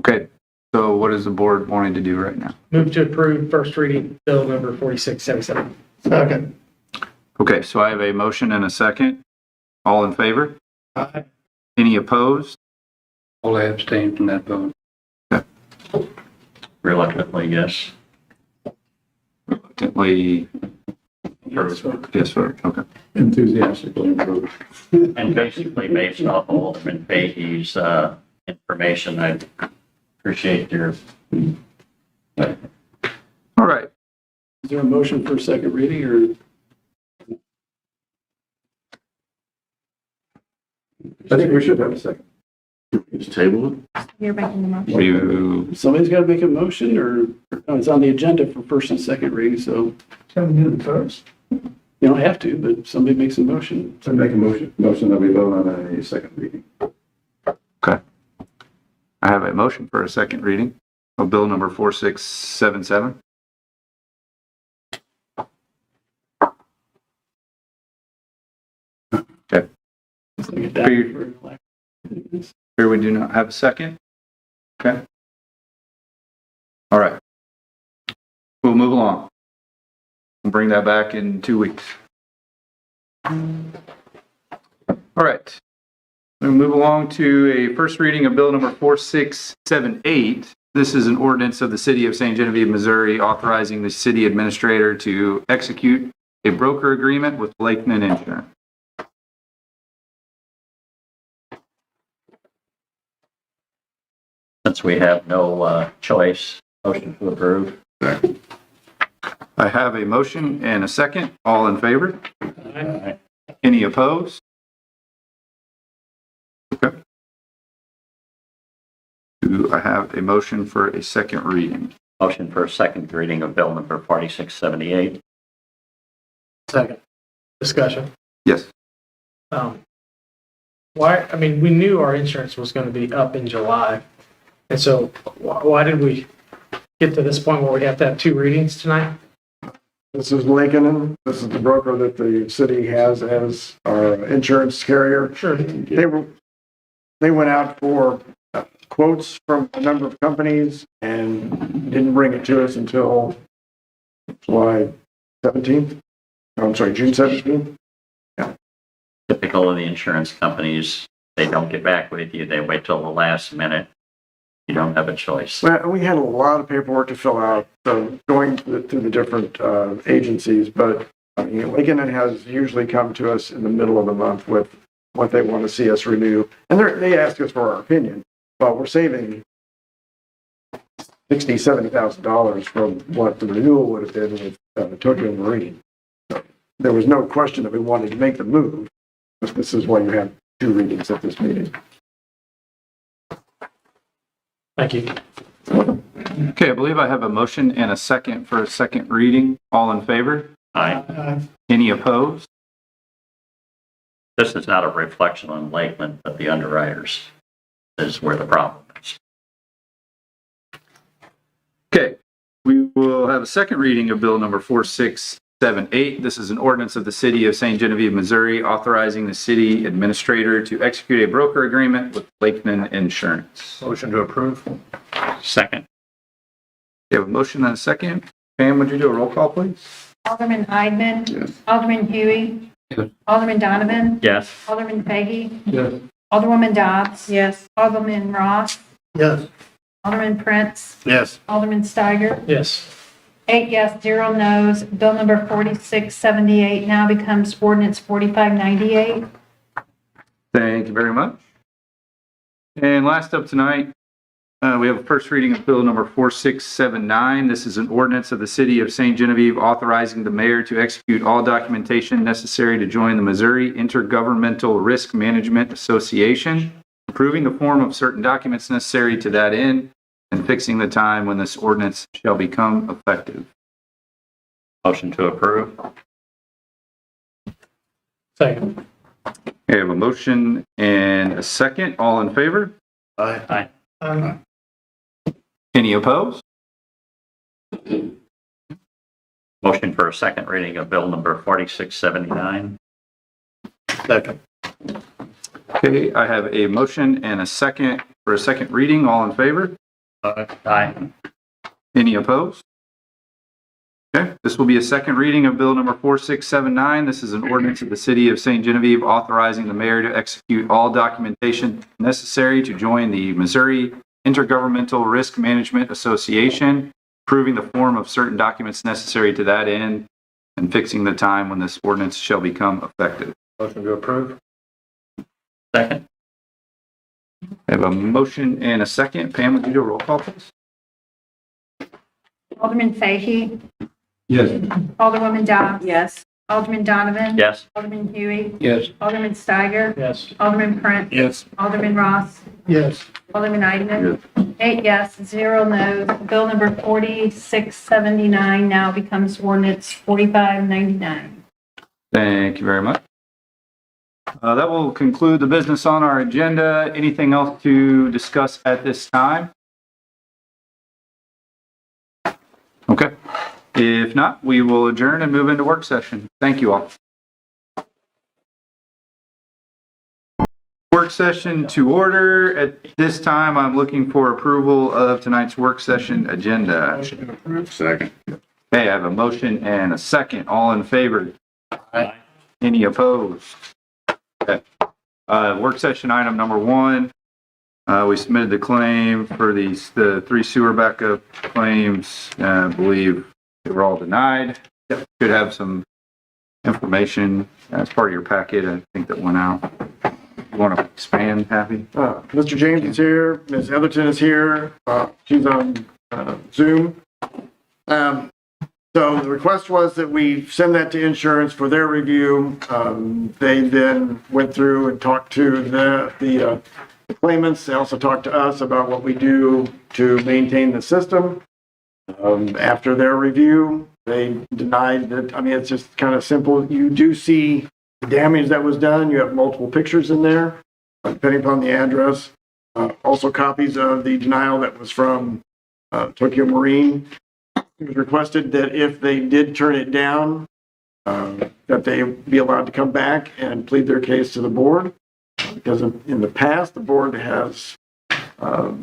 Okay, so what is the board wanting to do right now? Move to approve first reading, bill number 4677. Second. Okay, so I have a motion and a second. All in favor? Aye. Any opposed? All I abstain from that vote. Reluctantly, yes. Reluctantly, Yes, vote. yes, vote. Okay. Enthusiastically approved. And basically, based off Alderman Beatty's information, I appreciate your. All right. Is there a motion for second reading or? I think we should have a second. Just table it? You're making the motion. You, Somebody's got to make a motion or, no, it's on the agenda for first and second reading, so Shall we do it first? you don't have to, but somebody makes a motion. So make a motion that we vote on a second reading. okay. I have a motion for a second reading of bill number 4677. Okay. It's like a die for lack of- Here we do not have a second. Okay. All right. We'll move along. We'll bring that back in 2 weeks. All right. We'll move along to a first reading of bill number 4678. This is an ordinance of the city of St. Genevieve, Missouri, authorizing the city administrator to execute a broker agreement with Lakeman Insurance. Since we have no choice, motion to approve. I have a motion and a second. All in favor? Aye. Any opposed? Okay. Do I have a motion for a second reading? Motion for a second reading of bill number 4678. Second. Discussion. Yes. Why, I mean, we knew our insurance was going to be up in July. And so why did we get to this point where we have to have two readings tonight? This is Lincoln. This is the broker that the city has as our insurance carrier. Sure. They went out for quotes from a number of companies and didn't bring it to us until July 17th. Oh, I'm sorry, June 17th. Typical of the insurance companies, they don't get back with you. They wait till the last minute. You don't have a choice. Well, we had a lot of paperwork to fill out, so going through the different agencies, but I mean, Lincoln has usually come to us in the middle of the month with what they want to see us renew, and they ask us for our opinion, but we're saving $60,000-$70,000 from what the renewal would have been with Tokyo Marine. So there was no question that we wanted to make the move, but this is why you have two readings at this meeting. Thank you. Okay, I believe I have a motion and a second for a second reading. All in favor? Aye. Any opposed? This is not a reflection on Lakeland, but the underwriters is where the problem is. Okay, we will have a second reading of bill number 4678. This is an ordinance of the city of St. Genevieve, Missouri, authorizing the city administrator to execute a broker agreement with Lakeland Insurance. Motion to approve. Second. We have a motion and a second. Pam, would you do a roll call, please? Alderman Eidman. Yes. Alderman Huey. Yes. Alderman Donovan. Yes. Alderman Fahey. Yes. Alderwoman Dobbs. Yes. Alderman Ross. Yes. Alderman Prince. Yes. Alderman Steiger. Yes. 8 yes, 0 no's. Bill number 4678 now becomes ordinance 4598. Thank you very much. And last up tonight, we have a first reading of bill number 4679. This is an ordinance of the city of St. Genevieve authorizing the mayor to execute all documentation necessary to join the Missouri Intergovernmental Risk Management Association, approving the form of certain documents necessary to that end, and fixing the time when this ordinance shall become effective. Motion to approve. Second. We have a motion and a second. All in favor? Aye. Aye. Any opposed? Motion for a second reading of bill number 4679. Second. Okay, I have a motion and a second for a second reading. All in favor? Aye. Any opposed? Okay, this will be a second reading of bill number 4679. This is an ordinance of the city of St. Genevieve authorizing the mayor to execute all documentation necessary to join the Missouri Intergovernmental Risk Management Association, approving the form of certain documents necessary to that end, and fixing the time when this ordinance shall become effective. Motion to approve. Second. I have a motion and a second. Pam, would you do a roll call, please? Alderman Fahey. Yes. Alderwoman Dobbs. Yes. Alderman Donovan. Yes. Alderman Huey. Yes. Alderman Steiger. Yes. Alderman Prince. Yes. Alderman Ross. Yes. Alderman Eidman. 8 yes, 0 no's. Bill number 4679 now becomes ordinance 4599. Thank you very much. That will conclude the business on our agenda. Anything else to discuss at this time? Okay. If not, we will adjourn and move into work session. Thank you all. Work session to order. At this time, I'm looking for approval of tonight's work session agenda. Motion to approve. Second. Okay, I have a motion and a second. All in favor? Aye. Any opposed? Okay. Work session item number 1. We submitted the claim for the 3 sewer backup claims. I believe they were all denied. Should have some information as part of your packet, I think, that went out. You want to expand, Happy? Mr. James is here. Ms. Etherton is here. She's on Zoom. So the request was that we send that to insurance for their review. They then went through and talked to the claimants. They also talked to us about what we do to maintain the system. After their review, they denied that. I mean, it's just kind of simple. You do see the damage that was done. You have multiple pictures in there, depending upon the address. Also copies of the denial that was from Tokyo Marine. It was requested that if they did turn it down, that they be allowed to come back and plead their case to the board. Because in the past, the board has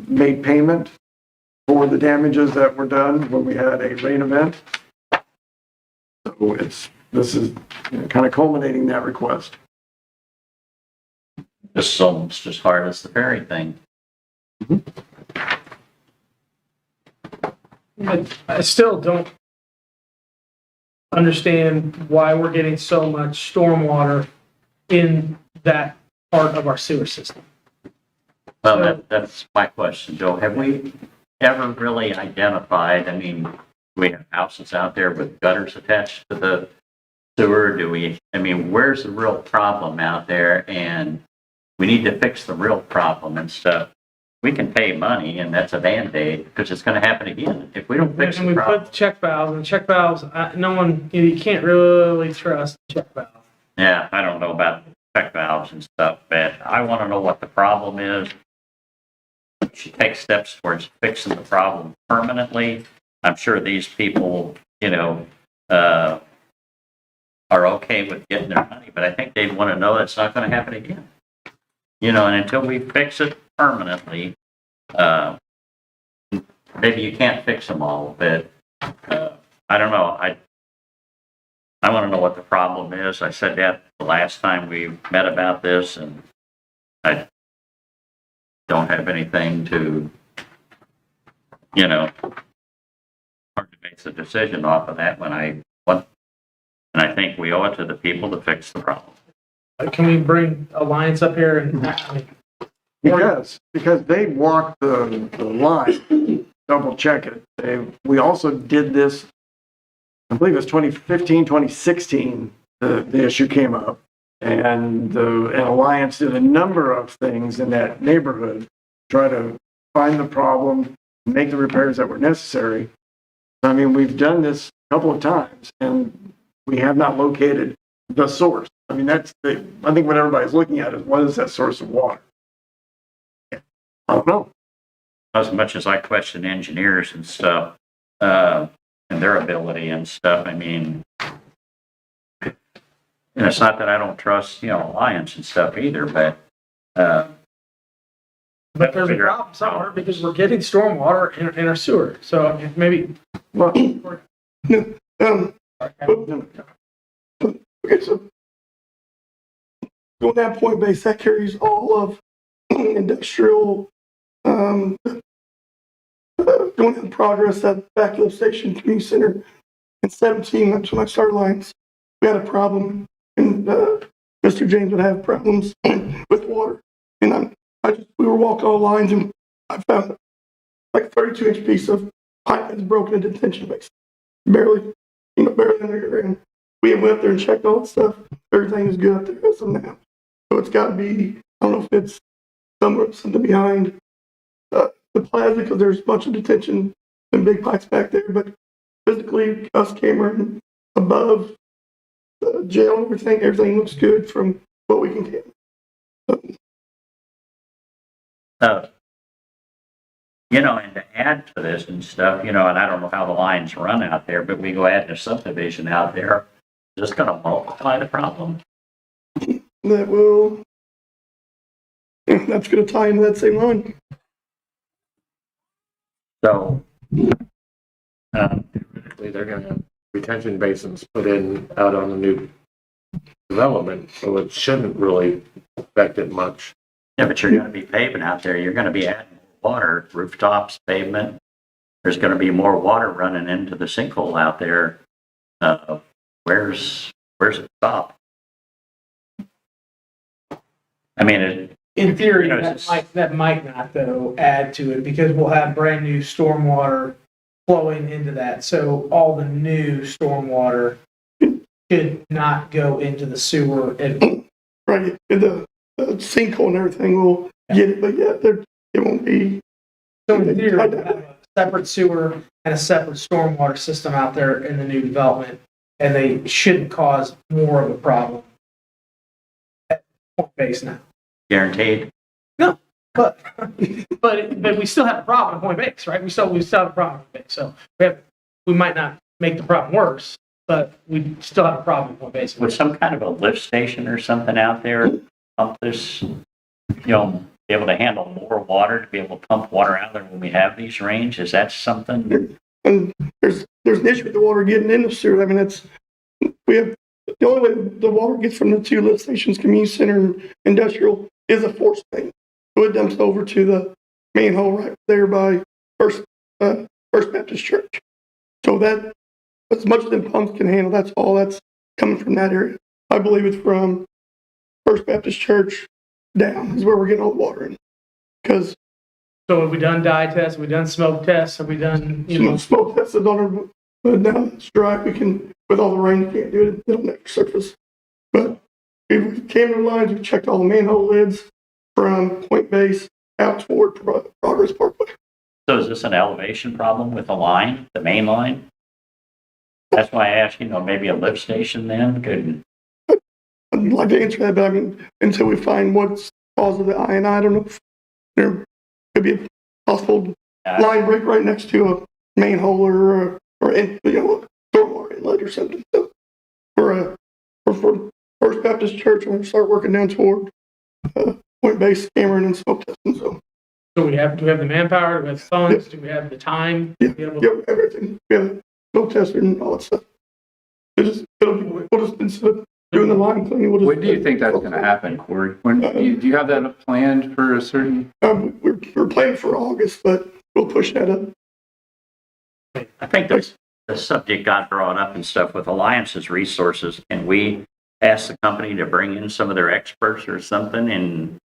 made payment for the damages that were done when we had a rain event. So this is kind of culminating that request. This is almost as hard as the ferry thing. I still don't understand why we're getting so much stormwater in that part of our sewer system. Well, that's my question, Joe. Have we ever really identified, I mean, do we have houses out there with gutters attached to the sewer? Where's the real problem out there? And we need to fix the real problem and stuff. We can pay money and that's a Band-Aid because it's going to happen again if we don't fix And the we problem. put check valves, and check valves, you can't really trust check valves. Yeah, I don't know about check valves and stuff, but I want to know what the problem is. We should take steps towards fixing the problem permanently. I'm sure these people, are okay with getting their money, but I think they want to know it's not going to happen again. And until we fix it permanently, maybe you can't fix them all, but I don't know. I want to know what the problem is. I said that the last time we met about this, and I don't have anything to, hard to make the decision off of that and I think we owe it to the people to fix the problem. Can we bring Alliance up here and Because they walked the line, double check it. We also did this, I believe it was 2015, 2016, the issue came up. And Alliance did a number of things in that neighborhood, try to find the problem, make the repairs that were necessary. I mean, we've done this a couple of times and we have not located the source. I mean, I think what everybody's looking at is what is that source of water? I don't know. As much as I question engineers and stuff, and their ability and stuff, and it's not that I don't trust, Alliance and stuff either, but there's a problem somewhere because we're getting stormwater in our sewer. So maybe. Well, okay, so going that point base, that carries all of industrial, going in progress at backlift station, community center. In 17, that's when I started Lines. We had a problem, and Mr. James would have problems with water. And we were walking all lines, and I found like a 32-inch piece of pipe that's broken in detention base. Barely under. And we went up there and checked all that stuff. Everything is good up there as of now. So it's got to be, I don't know if it's something behind the plaza, because there's a bunch of detention and big pipes back there. But physically, us camera above the jail and everything looks good from what we can get. And to add to this and stuff, and I don't know how the lines run out there, but we go add a subdivision out there. Is this going to multiply the problem? That's going to tie into that same line. So, they're going to have retention basins put in out on the new development, so it shouldn't really affect it much. Yeah, but you're going to be paving out there. You're going to be adding water, rooftops, pavement. There's going to be more water running into the sinkhole out there. Where's it stop? In theory, that might not though add to it because we'll have brand new stormwater flowing into that. So all the new stormwater should not go into the sewer. Right, and the sinkhole and everything will get it, but it won't be. So in theory, we'll have a separate sewer and a separate stormwater system out there in the new development, and they shouldn't cause more of a problem at point base now. Guaranteed? No, but we still have a problem at Point Base, right? We still have a problem at Point Base. So we might not make the problem worse, but we still have a problem at Point Base. With some kind of a lift station or something out there, pump this, be able to handle more water, to be able to pump water out there when we have these rains? Is that something? And there's an issue with the water getting in the sewer. I mean, the only way the water gets from the two lift stations, community center and industrial, is a force main. So it dumps over to the manhole right there by First Baptist Church. So that, as much as the pumps can handle, that's all that's coming from that area. I believe it's from First Baptist Church down is where we're getting all the water in. Because so have we done dye tests? Have we done smoke tests? Have we done, smoke tests is on our, but now it's dry. We can, with all the rain, you can't do it. It'll never surface. But we've camera lines, we've checked all the manhole lids from Point Base out toward Progress Parkway. So is this an elevation problem with the line, the main line? That's why I asked, maybe a lift station then could. I'd like to answer that, but I mean, until we find what's the cause of the I don't know if there could be a possible line break right next to a manhole or stormwater inlet or something. So for First Baptist Church, I'm going to start working down toward Point Base, Cameron, and smoke testing. So do we have the manpower? Do we have the funds? Do we have the time? Yeah, everything. We have a smoke tester and all that stuff. We'll just instead of doing the line cleaning, we'll just. When do you think that's going to happen, Corey? Do you have that planned for a certain? We're planning for August, but we'll push that up. I think the subject got brought up and stuff with Alliance's resources. Can we ask the company to bring in some of their experts or something and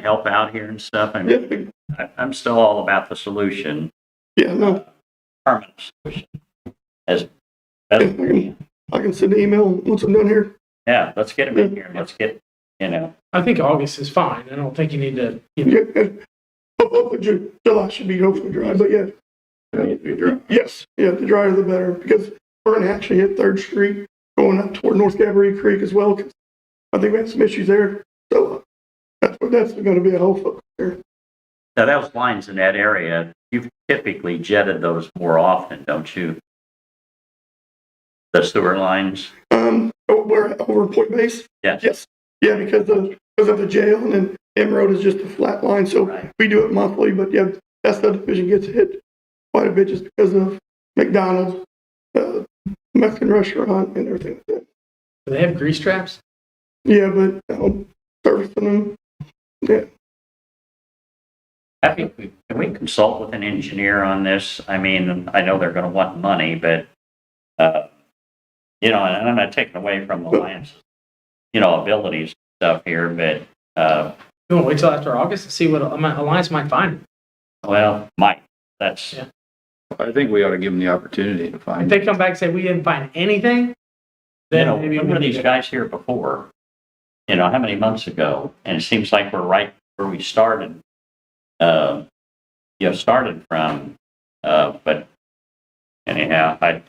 help out here and stuff? I mean, I'm still all about the solution. Yeah, no. Permanent solution. I can send an email once I'm done here. Yeah, let's get them in here. Let's get, I think August is fine. I don't think you need to. Hopefully July should be hopefully dry, but yeah. Yes, the drier the better, because we're going to actually hit 3rd Street going up toward North Gabourey Creek as well, because I think we have some issues there. So that's going to be a whole focus there. Now, those lines in that area, you've typically jetted those more often, don't you? The sewer lines? We're over Point Base? Yes. Yeah, because of the jail, and then M Road is just a flat line, so we do it monthly, but yeah, that subdivision gets hit quite a bit just because of McDonald's, Mexican restaurant, and everything. Do they have grease traps? Yeah, but servicing them, yeah. Can we consult with an engineer on this? I mean, I know they're going to want money, but, and I'm not taking away from Alliance's, abilities and stuff here, but. You want to wait till after August to see what Alliance might find? Well, that's. Yeah. I think we ought to give them the opportunity to find. If they come back and say we didn't find anything, then maybe when were these guys here before? How many months ago? And it seems like we're right where we started. Started from, but anyhow, I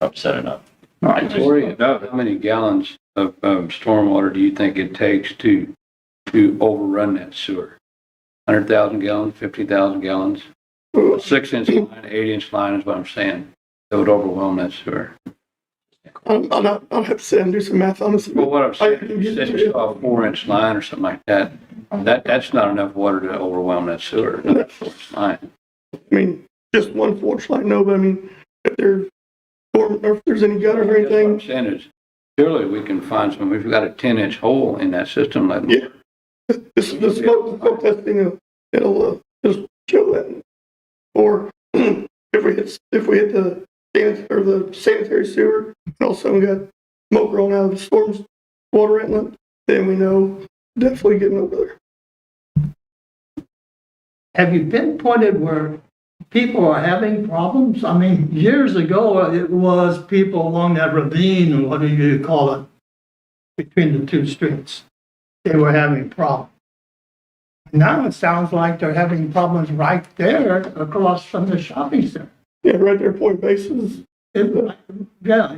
upset enough. Corey, about how many gallons of stormwater do you think it takes to overrun that sewer? 100,000 gallons, 50,000 gallons? A 6-inch line, 8-inch line is what I'm saying. That would overwhelm that sewer. I'll have to sit and do some math on this. Well, what I'm saying, you said you saw a 4-inch line or something like that. That's not enough water to overwhelm that sewer, another 4-inch line. I mean, just one 4-inch line, no, but I mean, if there's any gutters or anything. What I'm saying is, surely we can find some, if we've got a 10-inch hole in that system, let them. Yeah. The smoke testing, it'll show that. Or if we hit the sanitary sewer, and also we got smoke rolling out of the storm's water inlet, then we know definitely getting over there. Have you pinpointed where people are having problems? I mean, years ago, it was people along that ravine, or what do you call it, between the two streets. They were having problems. Now it sounds like they're having problems right there across from the shopping center. Yeah, right there, Point Bases. Yeah.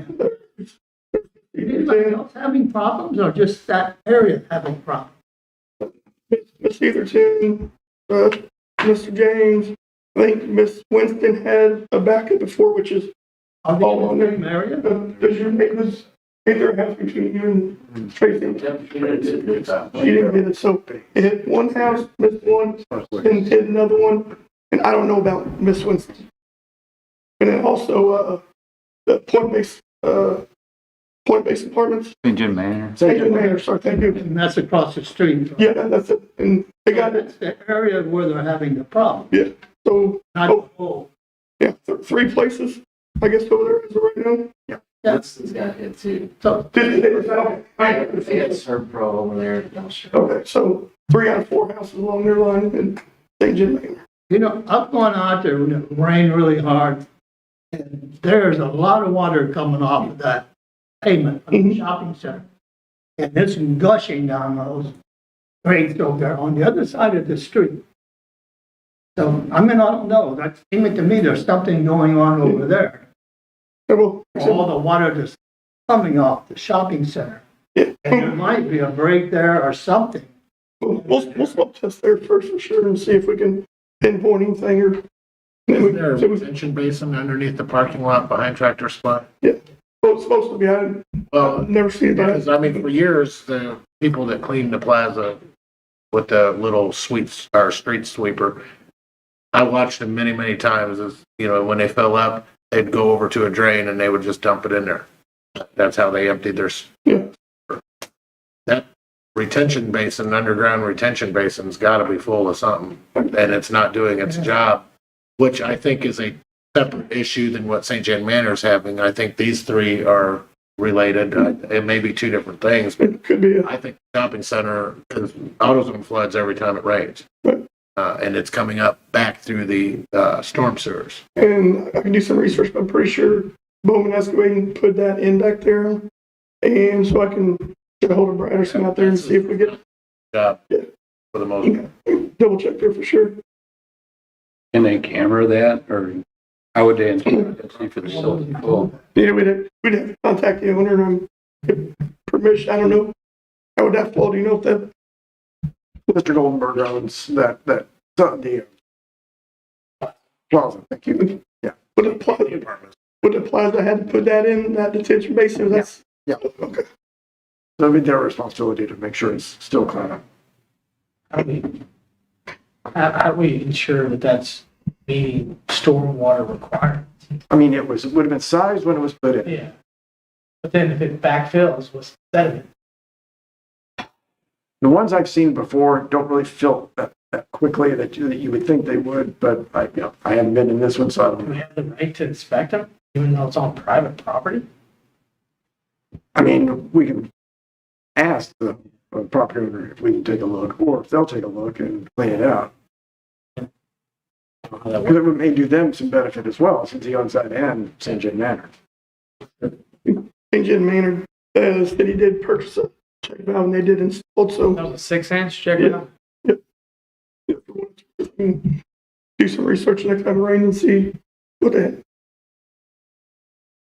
Is anybody else having problems, or just that area having problems? Miss Etherton, Mr. James, I think Miss Winston had a backup before, which is Are they all on in the there. same area? Does your maintenance, ain't there a house between you and Tracy? She didn't get it, so it hit one house, missed one, and hit another one, and I don't know about Miss Winston. And then also, the Point Base Apartments. St. John Manor. St. John Manor, sorry, thank you. And that's across the street. Yeah, that's it, and they got It's it, the area where they're having the problem, yeah, so, not the whole. yeah, 3 places, I guess, over there as of right now. Yeah. That's got it too. So, It's Herb Pro over there. okay, so 3 out of 4 houses along their line in St. John Manor. you know, I've gone out there when it rained really hard, and there's a lot of water coming off of that pavement of the shopping center. And it's gushing down those drains over there on the other side of the street. So, I mean, I don't know, that's seeming to me there's something going on over there. Yeah, well, All the water just coming off the shopping center. yeah, And there might be a break there or something. we'll smoke test there first for sure and see if we can pinpoint anything or. Is there a retention basin underneath the parking lot behind Tractor Supply? Well, it's supposed to be, I've never seen it, Because, I mean, for years, the people that cleaned the plaza with the little street sweeper, I watched them many, many times as, you know, when they fill up, they'd go over to a drain and they would just dump it in there. That's how they emptied their. Yeah. That retention basin, underground retention basin's gotta be full of something, and it's not doing its job, which I think is a separate issue than what St. John Manor's having. I think these 3 are related. It may be 2 different things, but it could be, I think the shopping center, because AutoZone floods every time it rains. And it's coming up back through the storm sewers. and I can do some research, but I'm pretty sure Bowman has to go ahead and put that in back there. And so I can get a hold of Bradderson out there and see if we get, Job Yeah. for the most part. double check there for sure. Can they camera that, or how would they inspect it, see if it's still full? Yeah, we'd have to contact the owner and get permission, I don't know. How would that fall, do you know if that? Mr. Goldenberg owns the plaza, thank you. Yeah. Would the plaza had to put that in, that detention basin, that's? Yeah. Okay. So it'd be their responsibility to make sure it's still clean. How do we ensure that that's meeting stormwater requirements? I mean, it would have been sized when it was put in. Yeah. But then if it backfills with sediment, The ones I've seen before don't really fill that quickly that you would think they would, but I haven't been in this one, so I do don't we know. have the right to inspect them, even though it's on private property? I mean, we can ask the property owner if we can take a look, or if they'll take a look and clean it out. How that Because it may do them some benefit as well, since he owns that and St. John Manor. St. John Manor, said he did purchase a check valve and they did install, so. That was a 6-inch, check it out. Do some research next time it rains and see what the heck.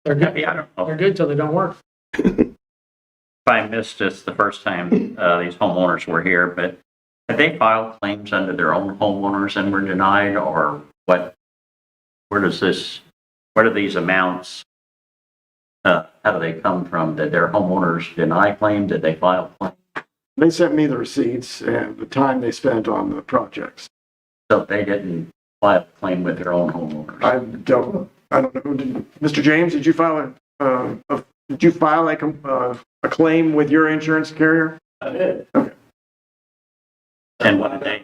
They're good, I don't know. they're good till they don't work. If I missed this the first time these homeowners were here, but did they file claims under their own homeowners and were denied, or what? Where do these amounts, how do they come from? Did their homeowners deny claim? Did they file claim? They sent me the receipts and the time they spent on the projects. So they didn't file a claim with their own homeowners? I don't know. Mr. James, did you file a claim with your insurance carrier? I did. Okay. And what did they?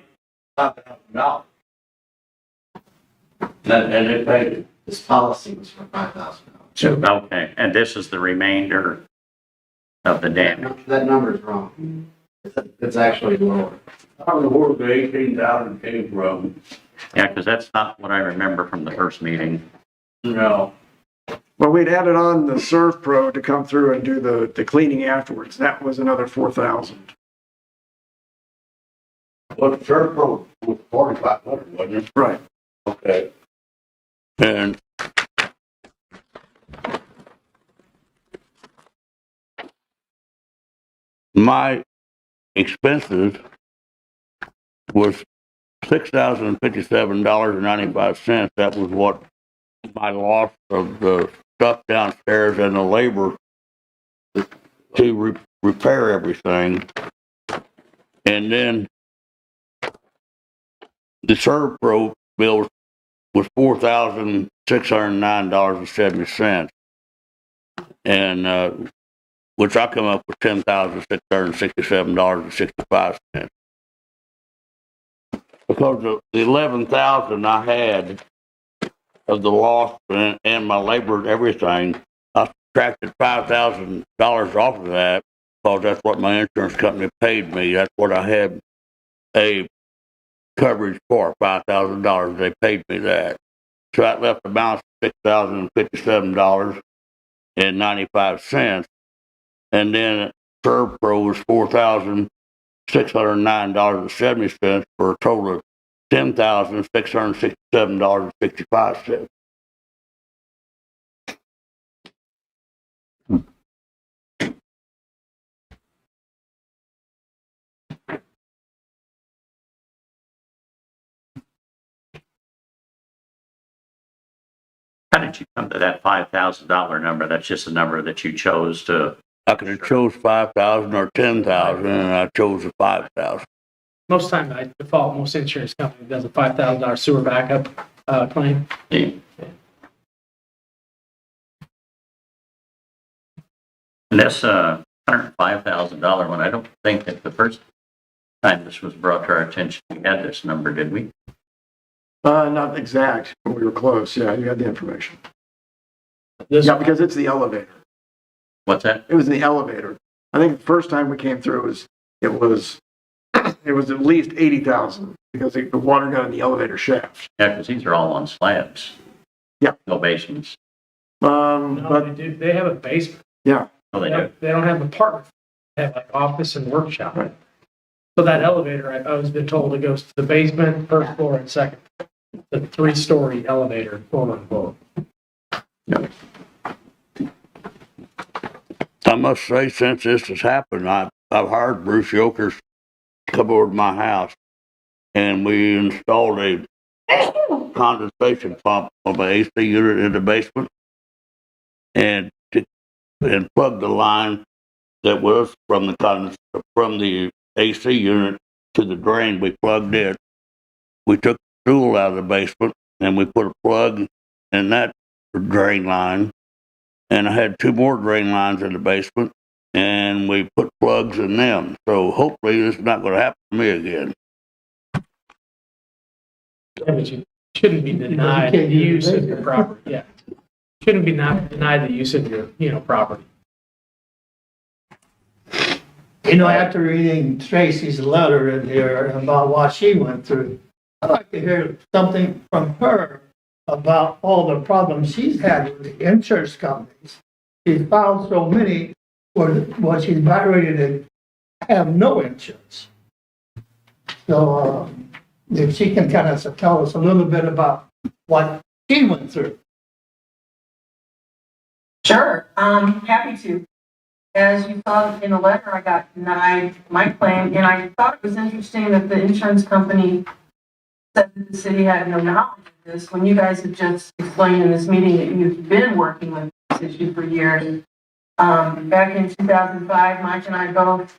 No. And it paid, this policy was for $5,000. Okay, and this is the remainder of the damage? That number is wrong. It's actually lower. I don't know where the 18,000 came from. Yeah, because that's not what I remember from the first meeting. No. Well, we'd added on the Serve Pro to come through and do the cleaning afterwards. That was another 4,000. Well, the Serve Pro was 4,500, wasn't it? Right. Okay. And my expenses was $6,057.95. That was what my loss of the stuff downstairs and the labor to repair everything. And then the Serve Pro bill was $4,609.70, and which I come up with $10,667.65. Because of the 11,000 I had of the loss and my labor and everything, I subtracted $5,000 off of that because that's what my insurance company paid me. That's what I had a coverage for, $5,000. They paid me that. So that left a balance of $6,057.95. And then Serve Pro was $4,609.70 for a total of $10,667.65. How did you come to that $5,000 number? That's just a number that you chose to. I could have chose 5,000 or 10,000, and I chose the 5,000. Most time by default, most insurance company does a $5,000 sewer backup claim. Yeah. And this $105,000 one, I don't think that the first time this was brought to our attention, we had this number, did we? Not exact, but we were close. Yeah, you had the information. This, Yeah, because it's the elevator. What's that? It was the elevator. I think the first time we came through it was at least 80,000 because the water got in the elevator shaft. Yeah, because these are all on slabs. Yeah. No basements. no, But they do. They have a basement. yeah, Oh, they do. They don't have an apartment. They have like office and workshop. Right. So that elevator, I've always been told it goes to the basement, first floor, and second. The 3-story elevator, quote unquote. I must say, since this has happened, I've hired Bruce Yokers to come over to my house, and we installed a condensation pump on my AC unit in the basement, and plugged the line that was from the AC unit to the drain. We plugged it. We took the stool out of the basement, and we put a plug in that drain line. And I had 2 more drain lines in the basement, and we put plugs in them. So hopefully this is not going to happen to me again. Yeah, but you shouldn't be denied the use of your property. Yeah. Shouldn't be not denied the use of your, property. After reading Tracy's letter in here about what she went through, I'd like to hear something from her about all the problems she's had with the insurance companies. She's filed so many where she's about ready to have no insurance. So, if she can kind of tell us a little bit about what she went through. Sure, happy to. As you saw in the letter, I got denied my claim, and I thought it was interesting that the insurance company said that the city had no knowledge of this, when you guys had just explained in this meeting that you've been working with this issue for years. Back in 2005, Mike and I both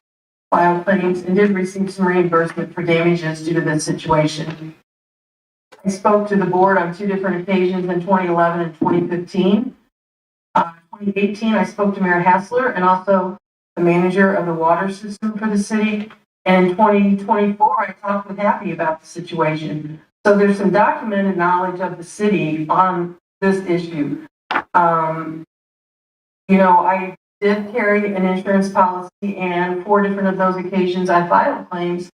filed claims and did receive some reimbursement for damages due to this situation. I spoke to the board on 2 different occasions in 2011 and 2015. 2018, I spoke to Mayor Hassler and also the manager of the water system for the city. And in 2024, I talked with Happy about the situation. So there's some documented knowledge of the city on this issue. I did carry an insurance policy, and 4 different of those occasions I filed claims.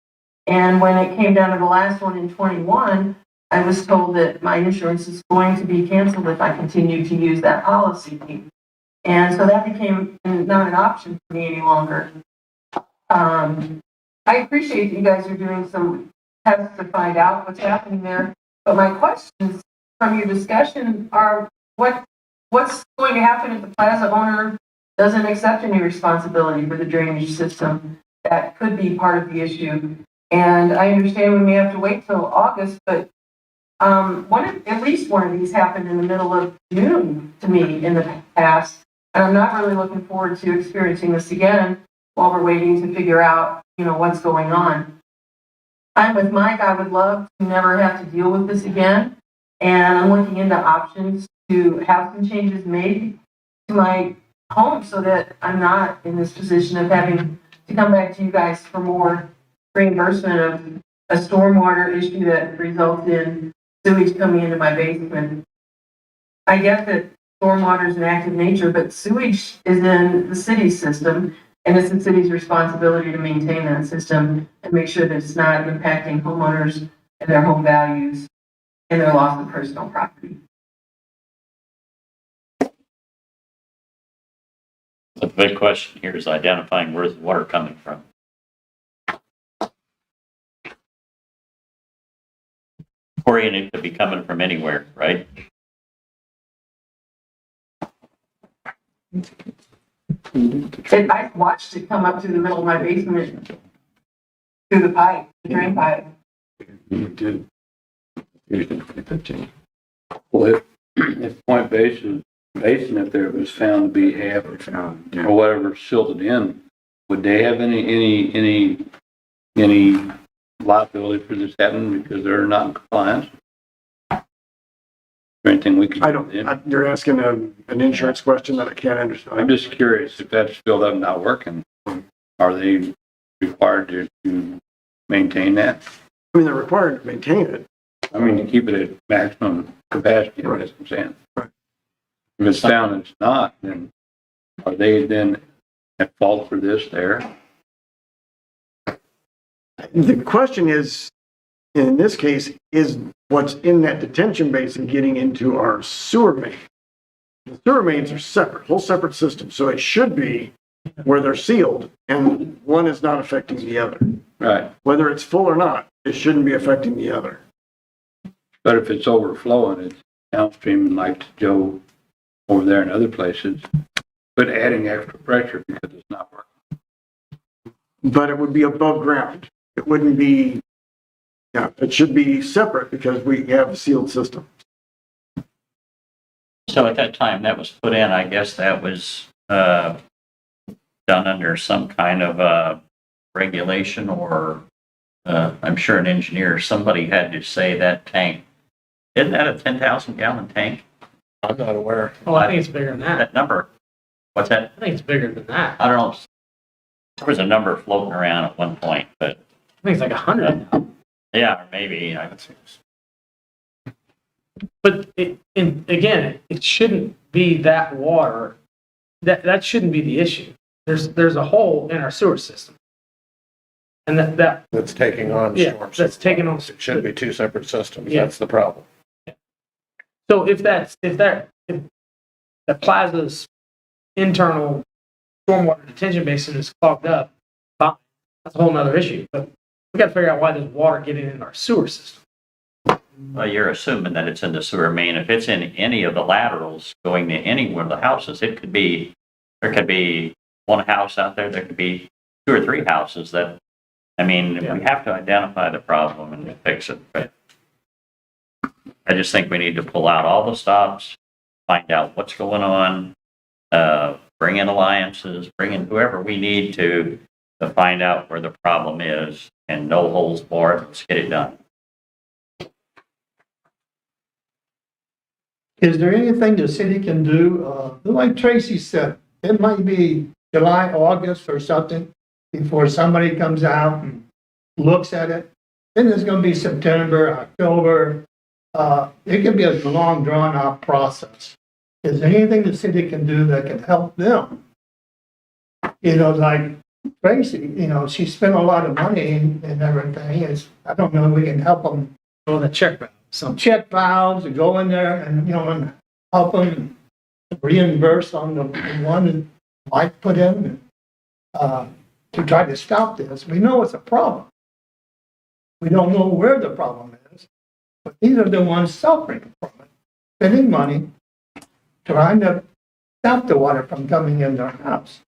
And when it came down to the last one in 21, I was told that my insurance is going to be canceled if I continue to use that policy. And so that became not an option for me any longer. I appreciate that you guys are doing some tests to find out what's happening there. But my questions from your discussion are what's going to happen if the plaza owner doesn't accept any responsibility for the drainage system? That could be part of the issue. And I understand we may have to wait till August, but at least one of these happened in the middle of June to me in the past. And I'm not really looking forward to experiencing this again while we're waiting to figure out, what's going on. I'm with Mike. I would love to never have to deal with this again. And I'm looking into options to have some changes made to my home so that I'm not in this position of having to come back to you guys for more reimbursement of a stormwater issue that results in sewage coming into my basement. I get that stormwater is an act of nature, but sewage is in the city's system, and it's the city's responsibility to maintain that system and make sure that it's not impacting homeowners and their home values and their loss of personal property. The big question here is identifying where's the water coming from. Chlorine, it could be coming from anywhere, right? I watched it come up through the middle of my basement through the pipe, the drain pipe. Well, if Point Basin, if there was found to be half or whatever silted in, would they have any liability for this happening because they're not in compliance? Or anything we can? You're asking an insurance question that I can't understand. I'm just curious if that's filled up and not working, are they required to maintain that? I mean, they're required to maintain it. I mean, to keep it at maximum capacity, that's what I'm saying. Right. If it's found it's not, then are they then at fault for this there? The question is, in this case, is what's in that detention basin getting into our sewer main? The sewer mains are separate, whole separate systems, so it should be where they're sealed, and one is not affecting the other. Right. Whether it's full or not, it shouldn't be affecting the other. But if it's overflowing, it's downstream like Joe over there and other places, but adding extra pressure because it's not working. But it would be above ground. It wouldn't be, it should be separate because we have a sealed system. So at that time that was put in, I guess that was done under some kind of regulation or I'm sure an engineer, somebody had to say that tank. Isn't that a 10,000 gallon tank? I'm not aware. Oh, I think it's bigger than that. That number, what's that? I think it's bigger than that. I don't know. There was a number floating around at one point, but I think it's like 100 now. yeah, or maybe. But again, it shouldn't be that water. That shouldn't be the issue. There's a hole in our sewer system. And that's taking on yeah, storm. that's taking on. It should be two separate systems. Yeah. That's the problem. So if the plaza's internal stormwater detention basin is clogged up, fine. That's a whole nother issue. But we got to figure out why there's water getting in our sewer system. Well, you're assuming that it's in the sewer main. If it's in any of the laterals going to any one of the houses, there could be one house out there. There could be 2 or 3 houses that, we have to identify the problem and fix it. But I just think we need to pull out all the stops, find out what's going on, bring in alliances, bring in whoever we need to find out where the problem is, and no holds barred. Let's get it done. Is there anything the city can do? Like Tracy said, it might be July, August or something before somebody comes out and looks at it. Then it's going to be September, October. It can be a long, drawn-out process. Is there anything the city can do that can help them? Like Tracy, she spent a lot of money and everything. I don't know if we can help them. Oh, the check valve. Some check valves to go in there and, and help them reimburse on the one that Mike put in to try to stop this. We know it's a problem. We don't know where the problem is, but these are the ones suffering from it, spending money, trying to stop the water from coming in their house.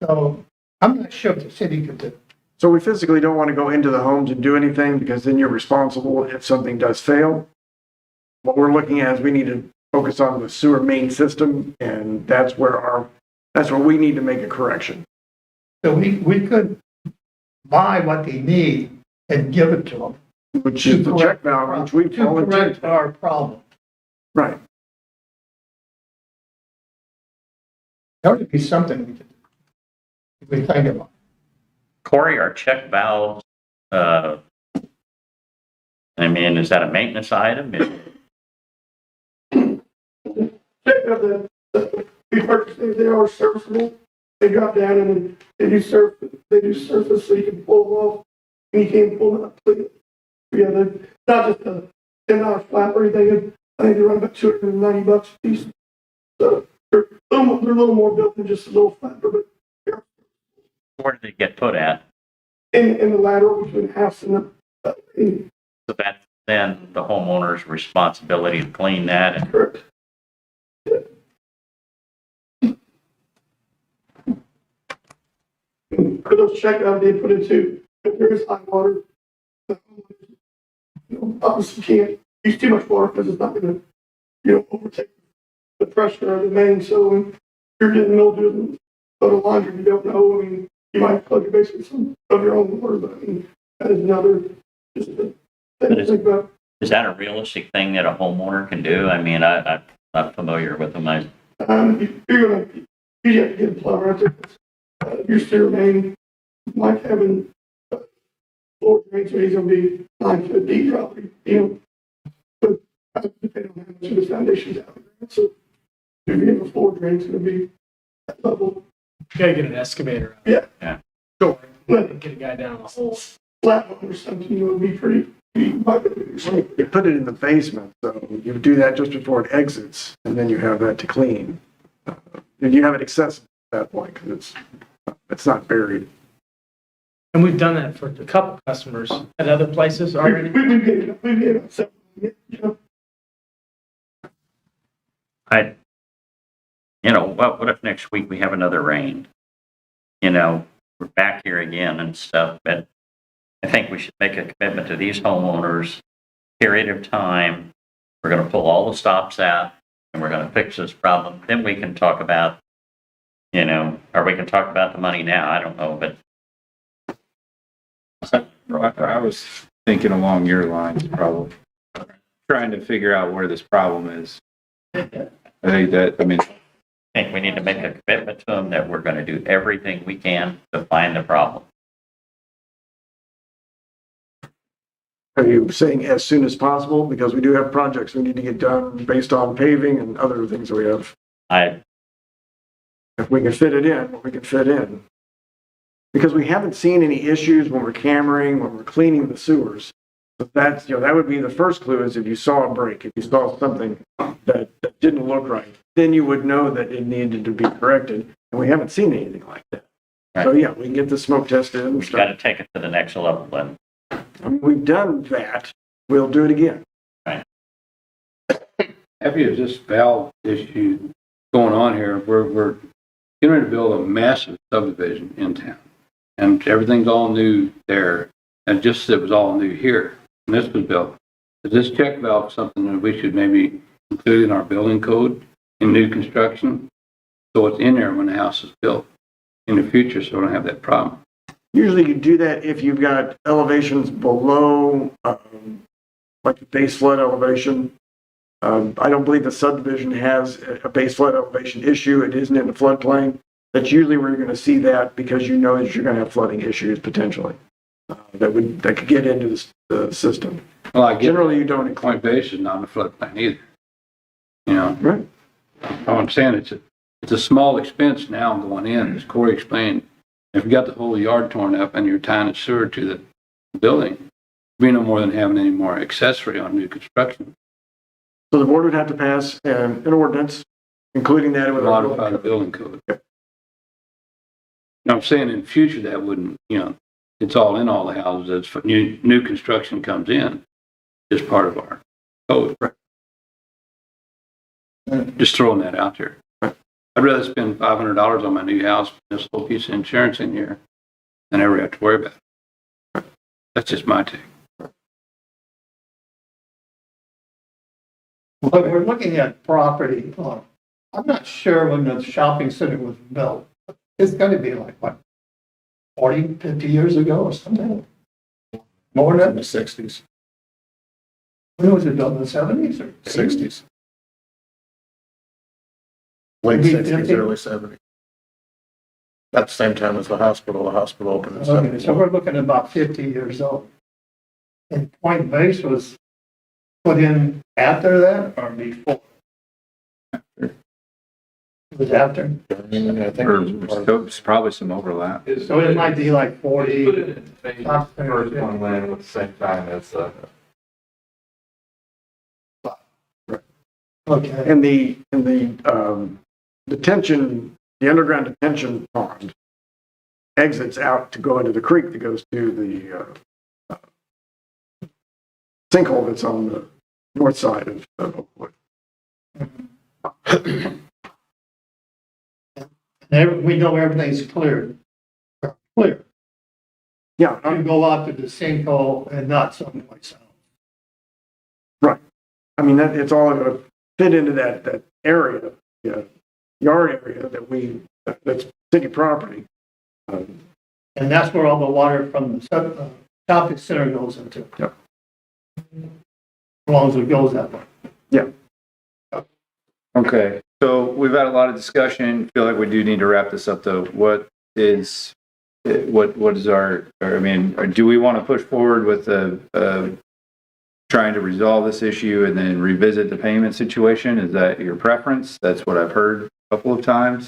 So I'm not sure if the city could So we physically don't want to go into the homes and do anything because then you're responsible if something does fail. What we're looking at is we need to focus on the sewer main system, and that's where we need to make a correction. So we could buy what they need and give it to them. Which is the check valve, which we've To volunteered. correct our problem. Right. That would be something we could, if we think about. Corey, our check valves, I mean, is that a maintenance item? Check out the we purchased things, they are serviceable. They drop down and they do surface so you can pull them off and you can't pull them up completely. Yeah, they're not just a $10 flap or anything. I think they run about $290 a piece. So they're a little more built than just a little flapper, but Where do they get put at? in the lateral between the house and the So that's then the homeowner's responsibility to clean that. And correct. For those check out, they put it too. If there is high water, obviously can't use too much water because it's not going to, overtake the pressure of the main. So when you're getting mildew of the laundry, you don't know. I mean, you might plug your basement some of your own water, but I mean, that is another just a thing to think about. is that a realistic thing that a homeowner can do? I mean, I'm not familiar with them. You're going to, you have to get a plumber out there. Your sewer main might have a floor drain, so he's going to be 9 foot deep probably, but depending on how much of the foundation's out there. So if you have a floor drain, it's going to be that level. You gotta get an excavator. Yeah. Yeah. Sure. And get a guy down the hole. Flat one or something would be pretty. You put it in the basement, so you do that just before it exits, and then you have that to clean. And you have it accessible at that point because it's not buried. And we've done that for a couple customers at other places already. We've given several. What if next week we have another rain? We're back here again and stuff, but I think we should make a commitment to these homeowners, period of time. We're going to pull all the stops out and we're going to fix this problem. Then we can talk about, or we can talk about the money now. I don't know, but. I was thinking along your lines, probably trying to figure out where this problem is. I think we need to make a commitment to them that we're going to do everything we can to find the problem. Are you saying as soon as possible? Because we do have projects we need to get done based on paving and other things that we have. If we can fit it in, we can fit in. Because we haven't seen any issues when we're cammering, when we're cleaning the sewers. But that's, that would be the first clue is if you saw a break, if you saw something that didn't look right, then you would know that it needed to be corrected. And we haven't seen anything like that. Right. So yeah, we can get the smoke tested. We've got to take it to the next level then. I mean, we've done that. We'll do it again. Right. Happy as this valve issue going on here, we're getting ready to build a massive subdivision in town. And everything's all new there. And it was all new here. And this was built. Is this check valve something that we should maybe include in our building code in new construction? So it's in there when the house is built in the future, so we don't have that problem. Usually you do that if you've got elevations below, like the base flood elevation. I don't believe the subdivision has a base flood elevation issue. It isn't in the floodplain. That's usually where you're going to see that because you know that you're going to have flooding issues potentially that could get into the system. Well, I get generally you don't include base is not in the floodplain either. Right. All I'm saying it's a small expense now going in, as Corey explained. If you got the whole yard torn up and you're tying a sewer to the building, it'd be no more than having any more accessory on new construction. So the board would have to pass an ordinance, including that with modify the building code. Yep. Now I'm saying in the future that wouldn't, it's all in all the houses as new construction comes in, is part of our code. Right. Just throwing that out there. Right. I'd rather spend $500 on my new house, this whole piece of insurance in here, than ever have to worry about it. That's just my take. But we're looking at property, I'm not sure when the shopping center was built. It's gotta be like, what, 40, 50 years ago or something? More than In the sixties, when was it built, in the 70s or 80s? sixties. Late Maybe sixties, 50? early seventies. At the same time as the hospital opened in Okay, so '71. we're looking at about 50 years old. And Point Base was put in after that or before? It was after? I think it was part of- There's probably some overlap. So it might be like 40. First one landed at the same time as, Okay. And the detention, the underground detention pond exits out to go into the creek that goes to the sinkhole that's on the north side of Oakwood. We know everything's clear. Clear. Yeah, You go out to the sinkhole and not someplace else. right. I mean, that, it's all going to fit into that area, yard area that's city property. And that's where all the water from the shopping center goes into. Yep. As long as it goes that way. Yeah. okay, so we've had a lot of discussion. Feel like we do need to wrap this up though. What is our, I mean, or do we want to push forward with trying to resolve this issue and then revisit the payment situation? Is that your preference? That's what I've heard a couple of times.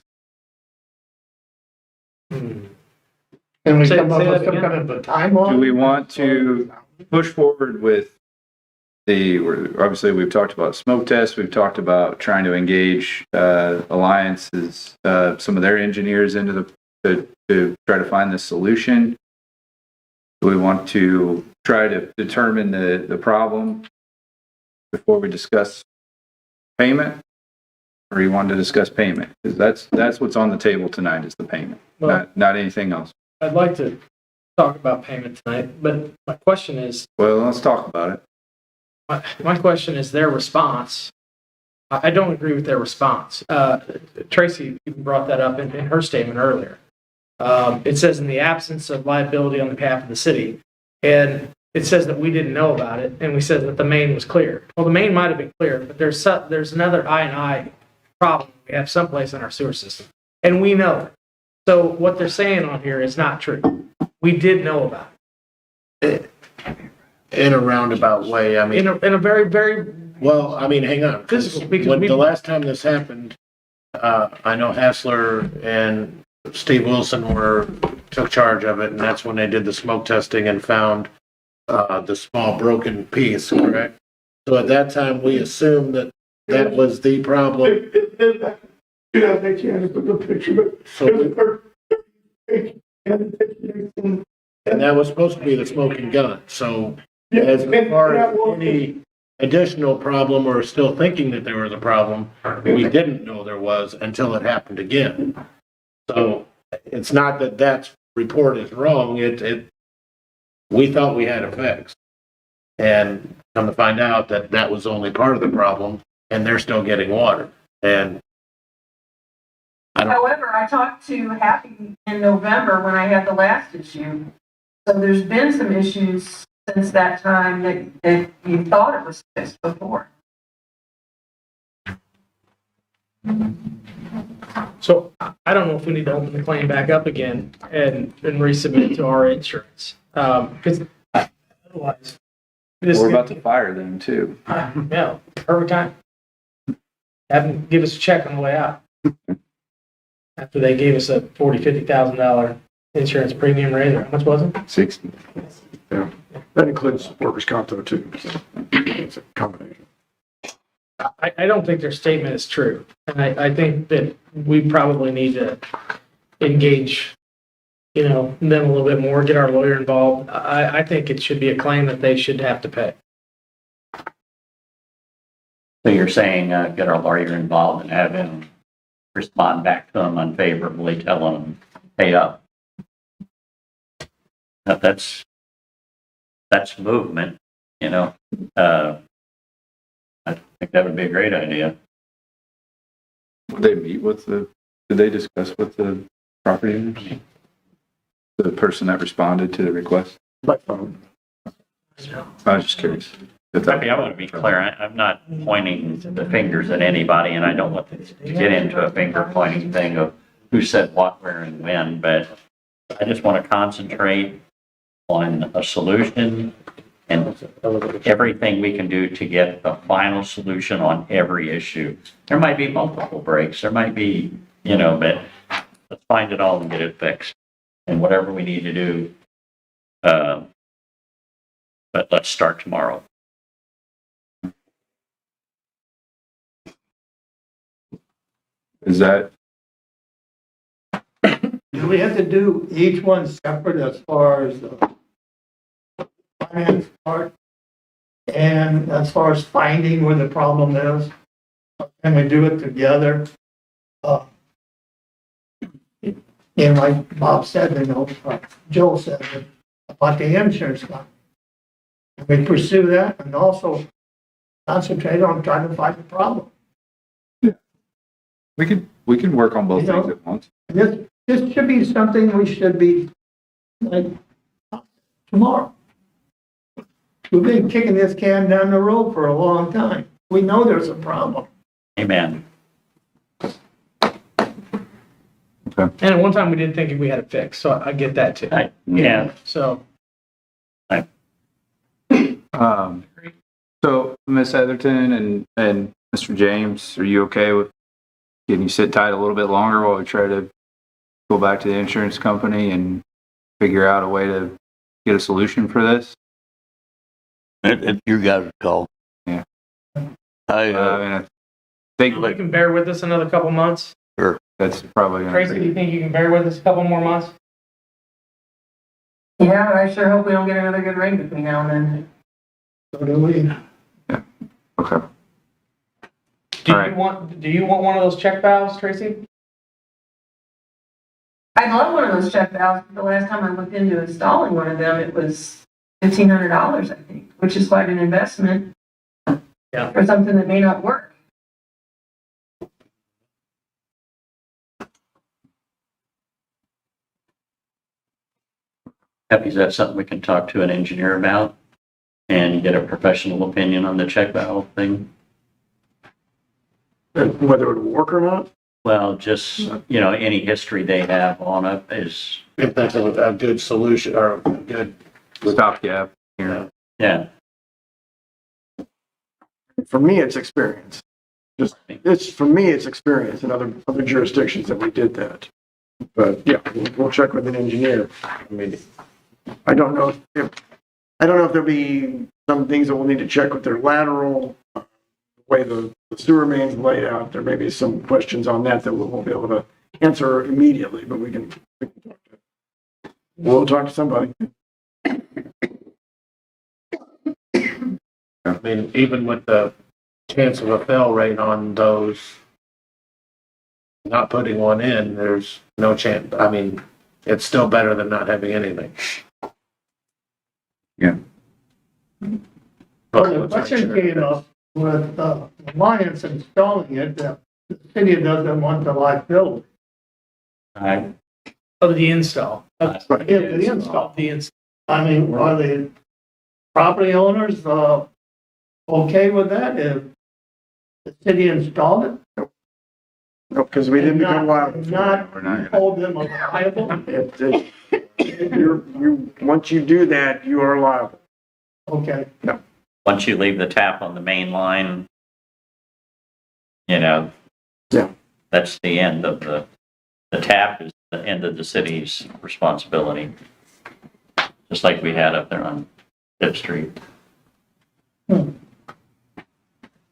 And we Say- come up say with that some again? kind of a timeline? Do we want to push forward with obviously we've talked about smoke tests, we've talked about trying to engage alliances, some of their engineers into to try to find this solution. Do we want to try to determine the problem before we discuss payment? Or you want to discuss payment? Because that's what's on the table tonight is the payment, Well- not anything else. I'd like to talk about payment tonight, but my question is, Well, let's talk about it. my question is their response. I don't agree with their response. Tracy even brought that up in her statement earlier. It says in the absence of liability on behalf of the city, and it says that we didn't know about it, and we said that the main was clear. Well, the main might have been clear, but there's another I&I problem we have someplace in our sewer system, and we know it. So what they're saying on here is not true. We did know about it. In a roundabout way, I mean. In a very, very Well, I mean, hang on. physical, because When we, the last time this happened, I know Hassler and Steve Wilson took charge of it, and that's when they did the smoke testing and found the small broken piece, correct? So at that time, we assumed that was the problem. Yeah, they can't put the picture, but. So, and that was supposed to be the smoking gun. So as far as any additional problem or still thinking that there was a problem, we didn't know there was until it happened again. So it's not that report is wrong. We thought we had it fixed. And come to find out that was only part of the problem and they're still getting water. And However, I talked to Happy in November when I had the last issue. So there's been some issues since that time that you thought it was fixed before. so I don't know if we need to open the claim back up again and resubmit it to our insurance. Because otherwise, this We're about to fire them too. yeah, perfect time. Have them give us a check on the way out. After they gave us a $40,000-$50,000 insurance premium raise, or how much was it? 60. Yeah, that includes workers' comp though too. So it's a combination. I don't think their statement is true. And I think that we probably need to engage, them a little bit more, get our lawyer involved. I think it should be a claim that they should have to pay. So you're saying, get our lawyer involved and have him respond back to them unfavorably, telling them, pay up. That's that's movement, you know. I think that would be a great idea. Would they meet with did they discuss with the property owners? The person that responded to the request? By phone. I was just curious. I want to be clear, I'm not pointing the fingers at anybody, and I don't want to get into a finger pointing thing of who said what, where, and when, but I just want to concentrate on a solution and everything we can do to get the final solution on every issue. There might be multiple breaks, there might be, but let's find it all and get it fixed. And whatever we need to do, but let's start tomorrow. Is that, Do we have to do each one separate as far as the finance part? And as far as finding where the problem is? Can we do it together? And like Bob said, Joel said about the insurance company. Can we pursue that and also concentrate on trying to find the problem? we can work on both things at once. This should be something we should be like tomorrow. We've been kicking this can down the road for a long time. We know there's a problem. Amen. And at one time we did think we had it fixed, so I get that too. Yeah. So. So Miss Etherton and Mr. James, are you okay with getting you sit tight a little bit longer while we try to go back to the insurance company and figure out a way to get a solution for this? It's your guys' call. Yeah. I think You can bear with us another couple months? Sure. That's probably going Tracy, do you think you can bear with us a couple more months? Yeah, I sure hope we don't get another good rain between now and then. So do we. Yeah. Okay. Do you want one of those check valves, Tracy? I'd love one of those check valves. The last time I looked into installing one of them, it was $1,500, I think, which is quite an investment for something that may not work. Happy, is that something we can talk to an engineer about and get a professional opinion on the check valve thing? Whether it will work or not? Well, just, any history they have on it is. If that's a good solution or a good stopgap here. Yeah. For me, it's experience. For me, it's experience in other jurisdictions that we did that. But yeah, we'll check with an engineer. I mean, I don't know if there'll be some things that we'll need to check with their lateral, the way the sewer main's laid out. There may be some questions on that we won't be able to answer immediately, but we'll talk to somebody. I mean, even with the chance of a fail rate on those, not putting one in, there's no chance. I mean, it's still better than not having anything. Yeah. Well, the question came up with Alliance installing it, the city doesn't want the liability. Of the install. Yeah, the install. I mean, are the property owners okay with that if the city installed it? No, because we didn't become liable. Not hold them liable? Once you do that, you are liable. Okay. No. Once you leave the tap on the main line, that's the end of the tap is the end of the city's responsibility. Just like we had up there on Fifth Street.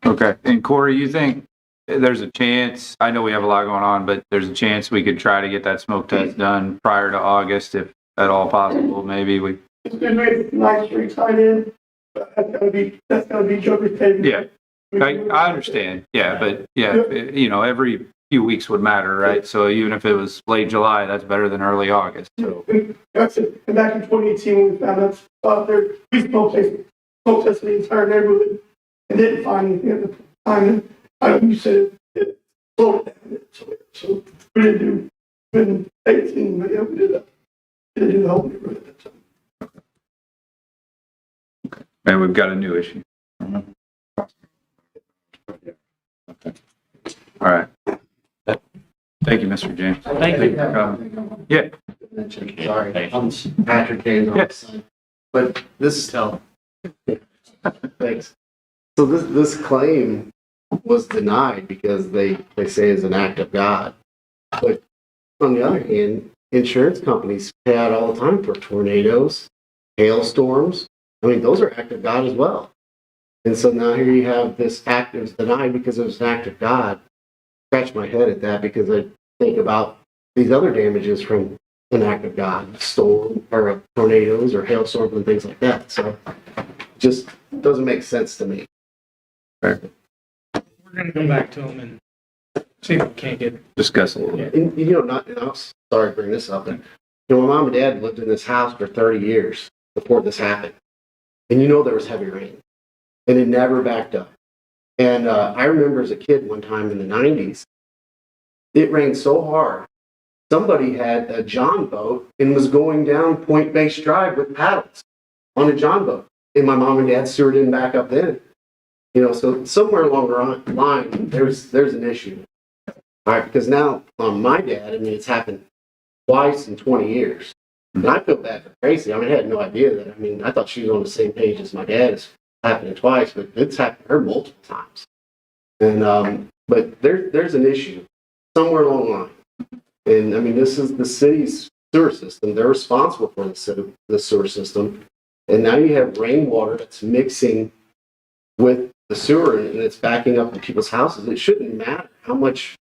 Okay. And Corey, you think there's a chance, I know we have a lot going on, but there's a chance we could try to get that smoke test done prior to August, if at all possible, maybe we. It's been made nice street tied in. That's gotta be Joker's pavement. Yeah. I understand. Yeah. But every few weeks would matter, right? So even if it was late July, that's better than early August, so. That's it. And back in 2018, when we found out there, we smoke tested the entire neighborhood and didn't find anything at the time. And you said it slowed it down. So we didn't do, in 18, but yeah, we did do the whole neighborhood at that time. And we've got a new issue. All right. Thank you, Mr. James. Thank you. Yeah. Sorry, I'm Patrick Hayes on the side. But this thanks. So this claim was denied because they say it's an act of God. But on the other hand, insurance companies pay out all the time for tornadoes, hailstorms. I mean, those are act of God as well. And so now here you have this act that's denied because it was an act of God. Scratch my head at that because I think about these other damages from an act of God, storm or tornadoes or hailstorms and things like that. So just doesn't make sense to me. We're gonna go back to them and see if we can't get. Discuss a little bit. And, and I'm sorry to bring this up, but my mom and dad lived in this house for 30 years before this happened. And there was heavy rain and it never backed up. And I remember as a kid one time in the 90s, it rained so hard, somebody had a john boat and was going down Point Base Drive with paddles on a john boat. And my mom and dad sewer didn't back up then. So somewhere along the line, there's an issue. All right, because now on my dad, it's happened twice in 20 years. And I feel bad for Tracy. I had no idea that. I thought she was on the same page as my dad. It's happening twice, but it's happened to her multiple times. And but there's an issue somewhere along the line. And this is the city's sewer system. They're responsible for the sewer system. And now you have rainwater that's mixing with the sewer and it's backing up in people's houses. It shouldn't matter how much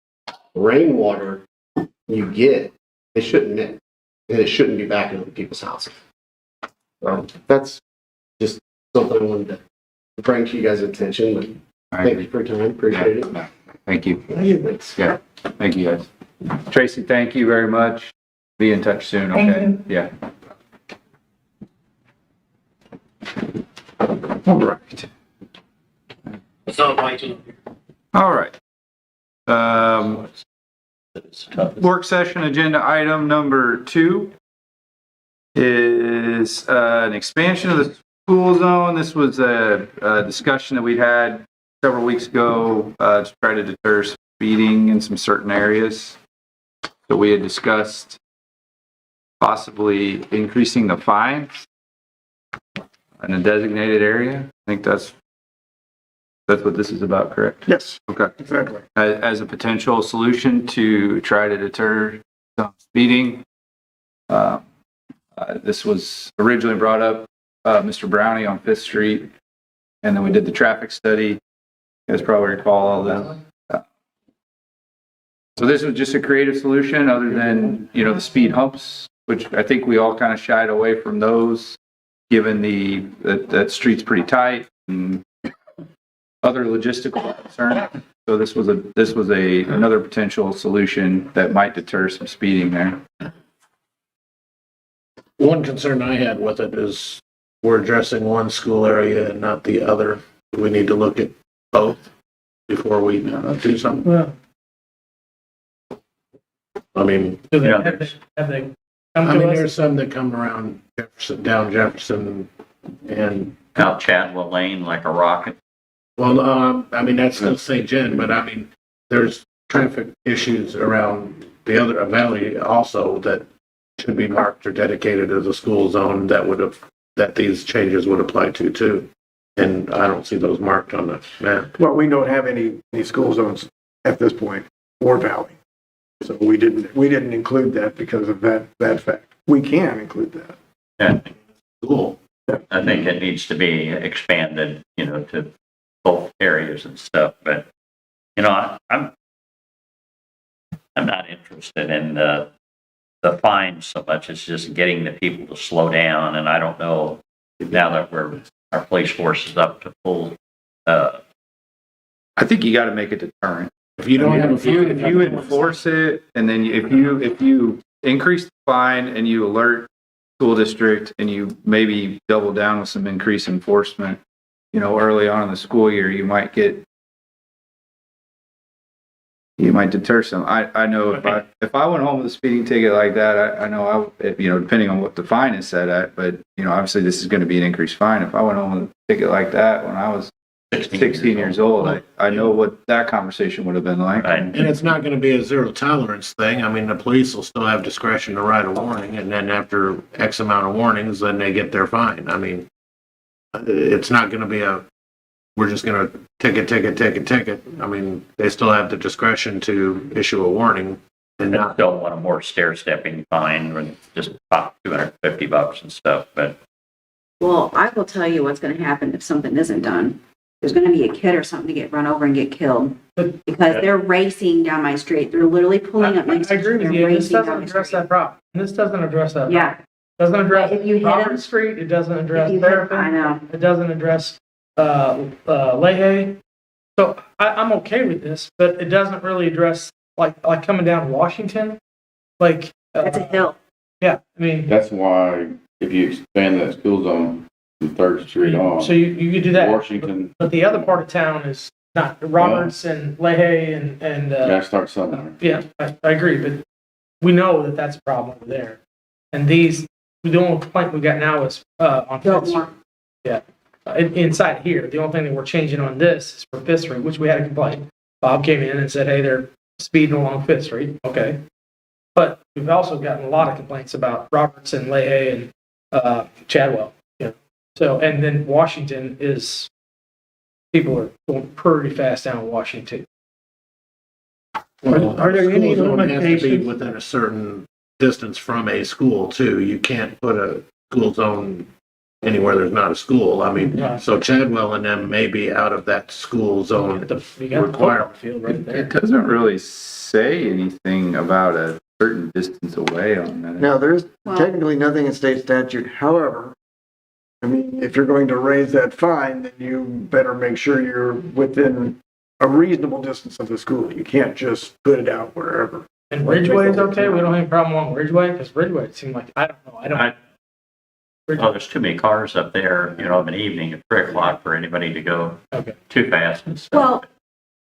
rainwater you get. It shouldn't mix. And it shouldn't be backing up in people's houses. So that's just something I wanted to bring to you guys' attention. But thank you for your time. Appreciate it. Thank you. Thanks. Yeah. Thank you, guys. Tracy, thank you very much. Be in touch soon, okay? Thank you. Yeah. All right. All right. Work session agenda item number 2 is an expansion of the school zone. This was a discussion that we had several weeks ago to try to deter speeding in some certain areas. So we had discussed possibly increasing the fines in a designated area. I think that's what this is about, correct? Yes. Okay. Exactly. As a potential solution to try to deter some speeding. This was originally brought up, Mr. Brownie on 5th Street, and then we did the traffic study. You guys probably recall all that. So this was just a creative solution other than, the speed humps, which I think we all kind of shied away from those, given that street's pretty tight and other logistical concerns. So this was another potential solution that might deter some speeding there. One concern I had with it is we're addressing one school area and not the other. We need to look at both before we do something. Well, Do they have they come to us? there's some that come around down Jefferson and Out Chadwell Lane like a rocket. well, that's still St. John, but there's traffic issues around the other valley also that should be marked or dedicated as a school zone that these changes would apply to too. And I don't see those marked on the map. Well, we don't have any school zones at this point or valley. So we didn't include that because of that fact. We can include that. Yeah. Cool. I think it needs to be expanded, to both areas and stuff. But, I'm not interested in the fines so much. It's just getting the people to slow down. And I don't know now that our police force is up to full. I think you got to make a deterrent. If you don't have. If you enforce it, and then if you increase the fine and you alert school district and you maybe double down with some increased enforcement, early on in the school year, you might deter some. I know if I went home with a speeding ticket like that, I know depending on what the fine is set at, but obviously this is going to be an increased fine. If I went home with a ticket like that when I was 16 years old, I know what that conversation would have been like. And it's not going to be a zero tolerance thing. I mean, the police will still have discretion to write a warning, and then after X amount of warnings, then they get their fine. I mean, it's not going to be we're just going to ticket. I mean, they still have the discretion to issue a warning and I don't want a more stair-stepping fine or just pop $250 and stuff, but. Well, I will tell you what's going to happen if something isn't done. There's going to be a kid or something to get run over and get killed because they're racing down my street. They're literally pulling up my street. I agree with you. This doesn't address that problem. This doesn't address that problem. Yeah. Doesn't address If you hit Robert him- Street. It doesn't address If you hit- Terrapin. I know. It doesn't address Leahy. So I'm okay with this, but it doesn't really address like coming down Washington. Like That's a hill. Yeah, I mean. That's why if you expand that school zone from 3rd Street on. So you could do that. Washington. But the other part of town is not Roberts and Leahy and Gotta start somewhere. yeah, I agree, but we know that that's a problem over there. And the only complaint we got now is on Fifth Street. Yeah, inside here. The only thing that we're changing on this is for Fifth Street, which we had a complaint. Bob came in and said, hey, they're speeding along Fifth Street. Okay. But we've also gotten a lot of complaints about Roberts and Leahy and Chadwell. So, and then Washington people are going pretty fast down Washington. Are there any limitations? Has to be limitations? within a certain distance from a school too. You can't put a school zone anywhere there's not a school. I mean, Right. so Chadwell and them may be out of that school zone You got the football requirement. field right there. It doesn't really say anything about a certain distance away on that. Now, there's technically nothing in state statute. However, I mean, if you're going to raise that fine, then you better make sure you're within a reasonable distance of the school. You can't just put it out wherever. And Ridgeway is okay. We don't have a problem along Ridgeway because Ridgeway it seemed like I don't know. Oh, there's too many cars up there, of an evening at 3 o'clock for anybody to go too fast and stuff. Well,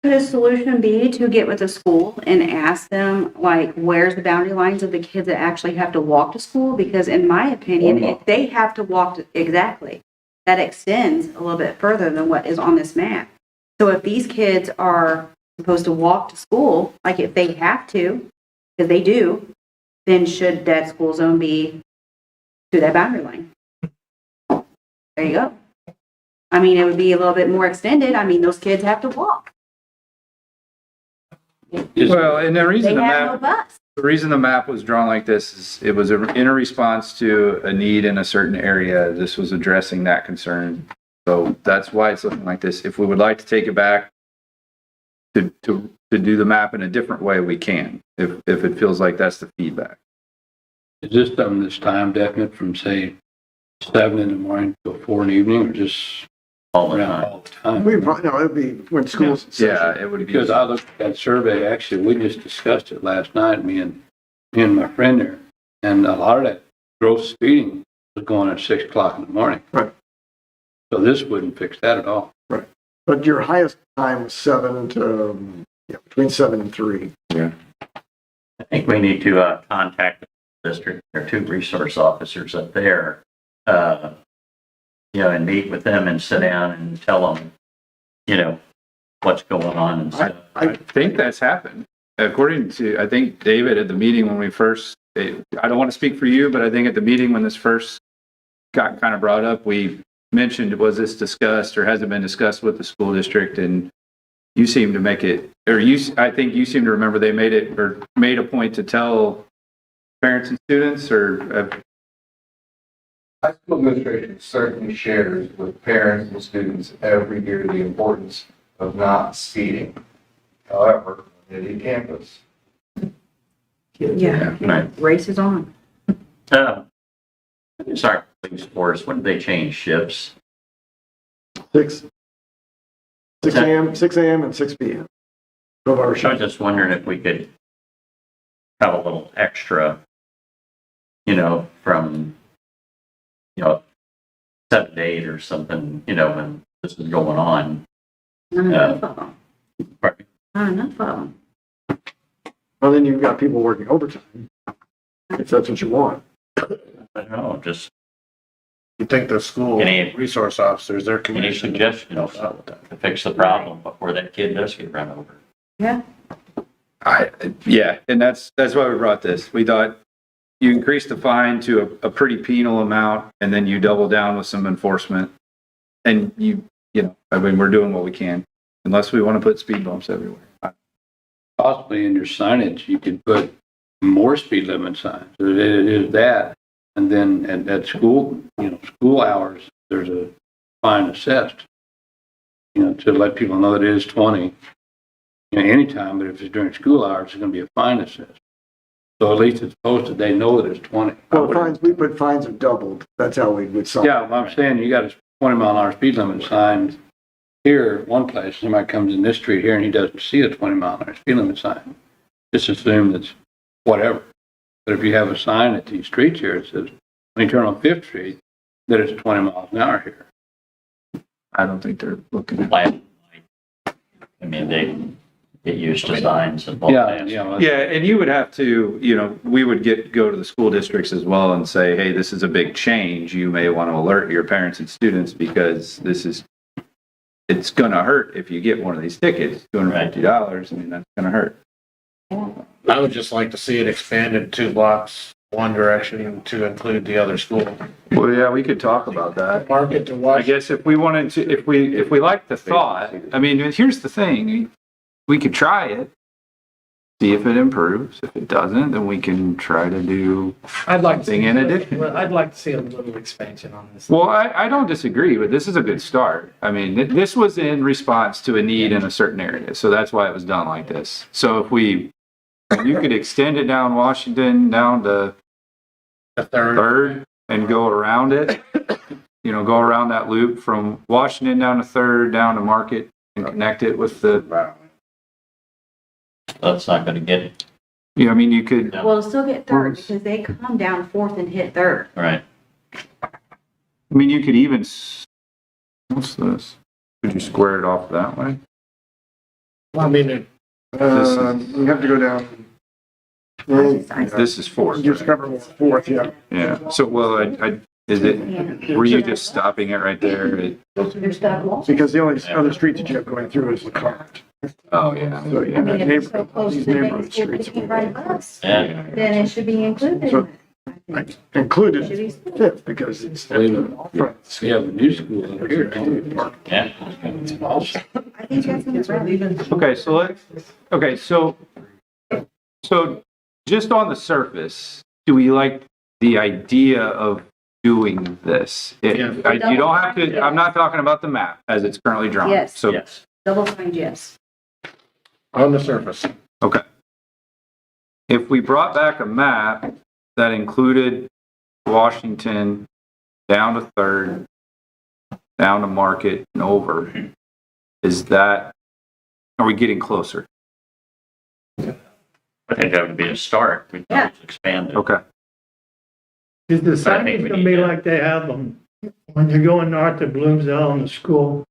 could a solution be to get with the school and ask them, like, where's the boundary lines of the kids that actually have to walk to school? Because in my opinion, if they have to walk exactly, that extends a little bit further than what is on this map. So if these kids are supposed to walk to school, like if they have to, because they do, then should that school zone be to that boundary line? There you go. I mean, it would be a little bit more extended. I mean, those kids have to walk. Well, and the reason They the have no map, bus. the reason the map was drawn like this is it was in a response to a need in a certain area. This was addressing that concern. So that's why it's looking like this. If we would like to take it back to do the map in a different way, we can, if it feels like that's the feedback. Is this something that's time definite from, say, 7 in the morning till 4 in the evening, or just all the time? We probably, no, it'd be when school's in session. Yeah, it would be. Because I looked at that survey, actually, we just discussed it last night, me and my friend there, and a lot of that gross speeding was going at 6 o'clock in the morning. Right. So this wouldn't fix that at all. Right. But your highest time was 7 to, between 7 and 3. Yeah. I think we need to contact the district. There are 2 resource officers up there, and meet with them and sit down and tell them, what's going on and stuff. I think that's happened. According to, I think David at the meeting when we first, I don't want to speak for you, but I think at the meeting when this first got kind of brought up, we mentioned, was this discussed or has it been discussed with the school district? And you seem to make it, I think you seem to remember they made a point to tell parents and students, or High school administration certainly shares with parents and students every year the importance of not speeding. However, on any campus. Yeah. Right. Race is on. Sorry, police force, when did they change shifts? 6 a.m. and 6 p.m. I was just wondering if we could have a little extra, from, 7 to 8 or something, when this is going on. Not enough of them. Pardon? Not enough of them. Well, then you've got people working overtime, if that's what you want. I don't know, just You think the school Any- resource officers, their any commission. suggestions to fix the problem before that kid does get run over. Yeah. Yeah, and that's why we brought this. We thought you increase the fine to a pretty penal amount, and then you double down with some enforcement. And we're doing what we can, unless we want to put speed bumps everywhere. Possibly in your signage, you could put more speed limit signs. It is that. And then at school, school hours, there's a fine assessed, to let people know that it is 20, anytime, but if it's during school hours, it's going to be a fine assessed. So at least it's posted, they know that it's 20. Well, fines, we put fines have doubled. That's how we would solve. Yeah, well, I'm saying you got a 20-mile-an-hour speed limit sign here, one place, somebody comes in this street here and he doesn't see a 20-mile-an-hour speed limit sign. Just assume it's whatever. But if you have a sign at these streets here, it says, when you turn on 5th Street, that it's 20 miles an hour here. I don't think they're looking at Plan. I mean, they get used to signs and all that. Yeah, and you would have to, we would go to the school districts as well and say, hey, this is a big change. You may want to alert your parents and students because it's going to hurt if you get one of these tickets, $250. I mean, that's going to hurt. I would just like to see it expanded 2 blocks, one direction to include the other school. Well, yeah, we could talk about that. Market to I Washington. guess if we wanted to, if we like the thought, I mean, here's the thing. We could try it, see if it improves. If it doesn't, then we can try to do I'd like to something see, in addition. I'd like to see a little expansion on this. Well, I don't disagree, but this is a good start. I mean, this was in response to a need in a certain area, so that's why it was done like this. So if you could extend it down Washington, down to the Third, and go around it, go around that loop from Washington down to Third, down to Market, and connect it with the. That's not gonna get it. Yeah, I mean, you could. Well, still get third because they come down 4th and hit third. Right. I mean, you could even. What's this? Could you square it off that way? I mean, You have to go down. This is 4th. Just cover 4th, yeah. Yeah. So, were you just stopping it right there? Because the only other street that you have going through is LeCarte. Oh, yeah. So you have If it's so neighborhood, close these to the neighborhood next school, streets. they can ride a bus, Yeah. then it should be included. So- Included Should be- 5th because it's. We have a new school over here too. Yeah. I think that's gonna Okay, so just on the surface, do we like the idea of doing this? You don't have to, I'm not talking about the map as it's currently drawn. Yes. So, Yes. double signed, yes. on the surface. okay. If we brought back a map that included Washington down to Third, down to Market and over, are we getting closer? I think that would be a start. We can expand it. Okay. Is the I think signage we gonna need be to- like they have them when you're going north to Bloomsdale and the school?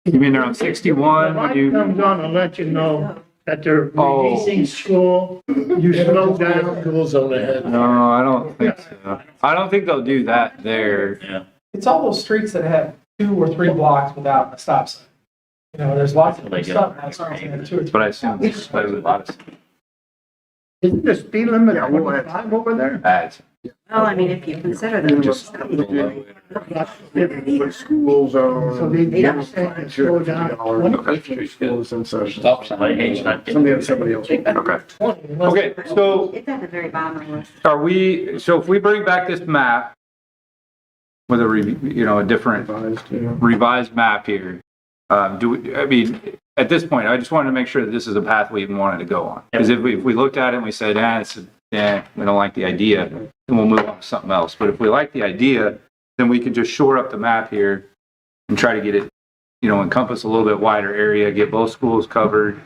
You mean they're on The 61 when light you? comes on and let you know that they're Oh. releasing school, you slow down. School zone ahead. No, I don't think so. I don't think they'll do that there. Yeah. It's all those streets that have 2 or 3 blocks without a stop sign. There's lots of stop signs in 2 or 3. But I assume there's a lot of Isn't the speed limit Yeah, we'll add- 25 over there? ads. Well, I mean, if you consider that. Just School zone. So they don't say to slow down. Schools and such. Stop sign. Somebody else. Okay. Okay, so It's at the very bottom of the list. if we bring back this map with a different revised map here, at this point, I just wanted to make sure that this is a path we even wanted to go on. Because if we looked at it and we said, we don't like the idea, then we'll move on to something else. But if we like the idea, then we can just shore up the map here and try to get it encompass a little bit wider area, get both schools covered,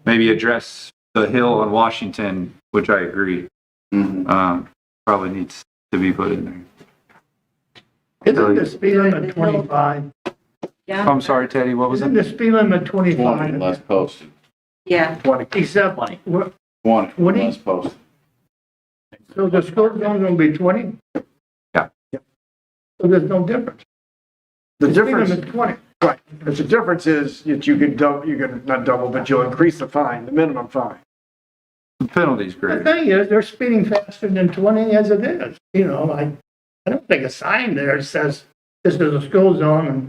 maybe address the hill on Washington, which I agree, probably needs to be put in there. Isn't the speed limit 25? Yeah. I'm sorry, Teddy, what was Isn't it? the speed limit 25? Less posted. Yeah. Except, 20. what- 20. 20? Less posted. so the school zone gonna be 20? Yeah. So there's no difference. The Speed difference, limit's 20. right, but the difference is that you could double, you can, not double, but you'll increase the fine, the minimum fine. The penalty's The great. thing is, they're speeding faster than 20 as it is, I don't think a sign there says this is a school zone and,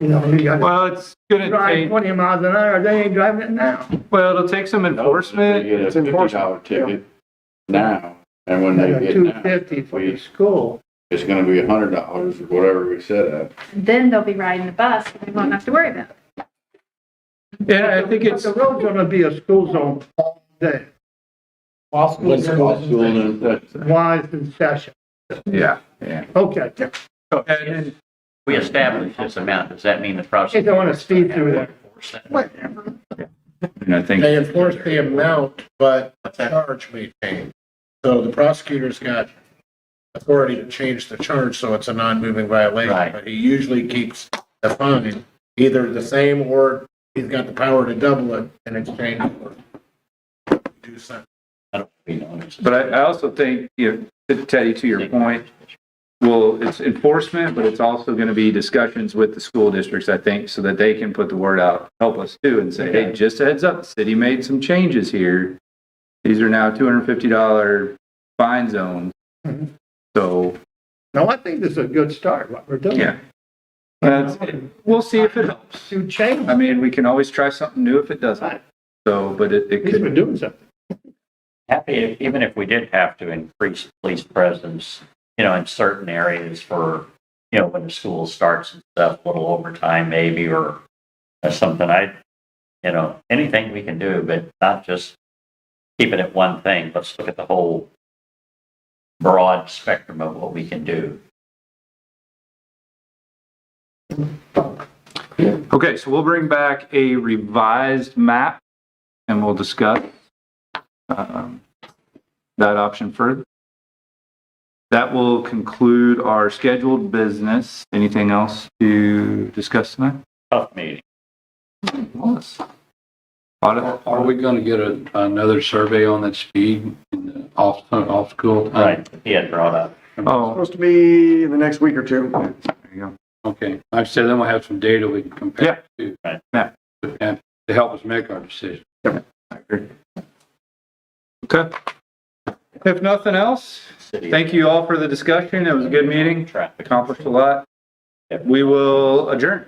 you gotta Well, it's gonna drive take, 20 miles an hour, they ain't driving it now. well, it'll take some They enforcement. get a It's enforcement, $50 ticket now, and when they Got a get now, 250 for the school. it's gonna be $100 or whatever we set at. Then they'll be riding the bus, and we won't have to worry about it. Yeah, I think But it's, the road's gonna be a school zone all day, While school while it's in session. yeah. Okay, And then We establish this amount, does that mean the they prosecutor? don't wanna speed through there. I think, They enforce the amount, but the charge may change. So the prosecutor's got authority to change the charge, so it's a non-moving violation. Right. But he usually keeps the fine either the same, or he's got the power to double it in exchange for do something. but I also think, Teddy, to your point, well, it's enforcement, but it's also gonna be discussions with the school districts, I think, so that they can put the word out, help us too, and say, hey, just a heads up, the city made some changes here. These are now $250 fine zones. So, No, I think this is a good start, what we're doing. yeah. We'll see if it helps. To change, I mean, we can always try something new if it doesn't. So, but it at least we're could, doing something. Happy, even if we did have to increase police presence, in certain areas for, when the school starts and stuff, a little overtime maybe, or something, anything we can do, but not just keep it at one thing. Let's look at the whole broad spectrum of what we can do. okay, so we'll bring back a revised map and we'll discuss that option further. That will conclude our scheduled business. Anything else to discuss tonight? Tough meeting. Wallace? Are we gonna get another survey on that speed in the off school time? Right, he had brought up. Oh, Supposed to be in the next week or two. there you go. Okay, like I said, then we'll have some data we can compare to. Right. Yeah. And to help us make our decision. I agree. Okay. If nothing else, thank you all for the discussion. It was a good meeting. Accomplished a lot. We will adjourn.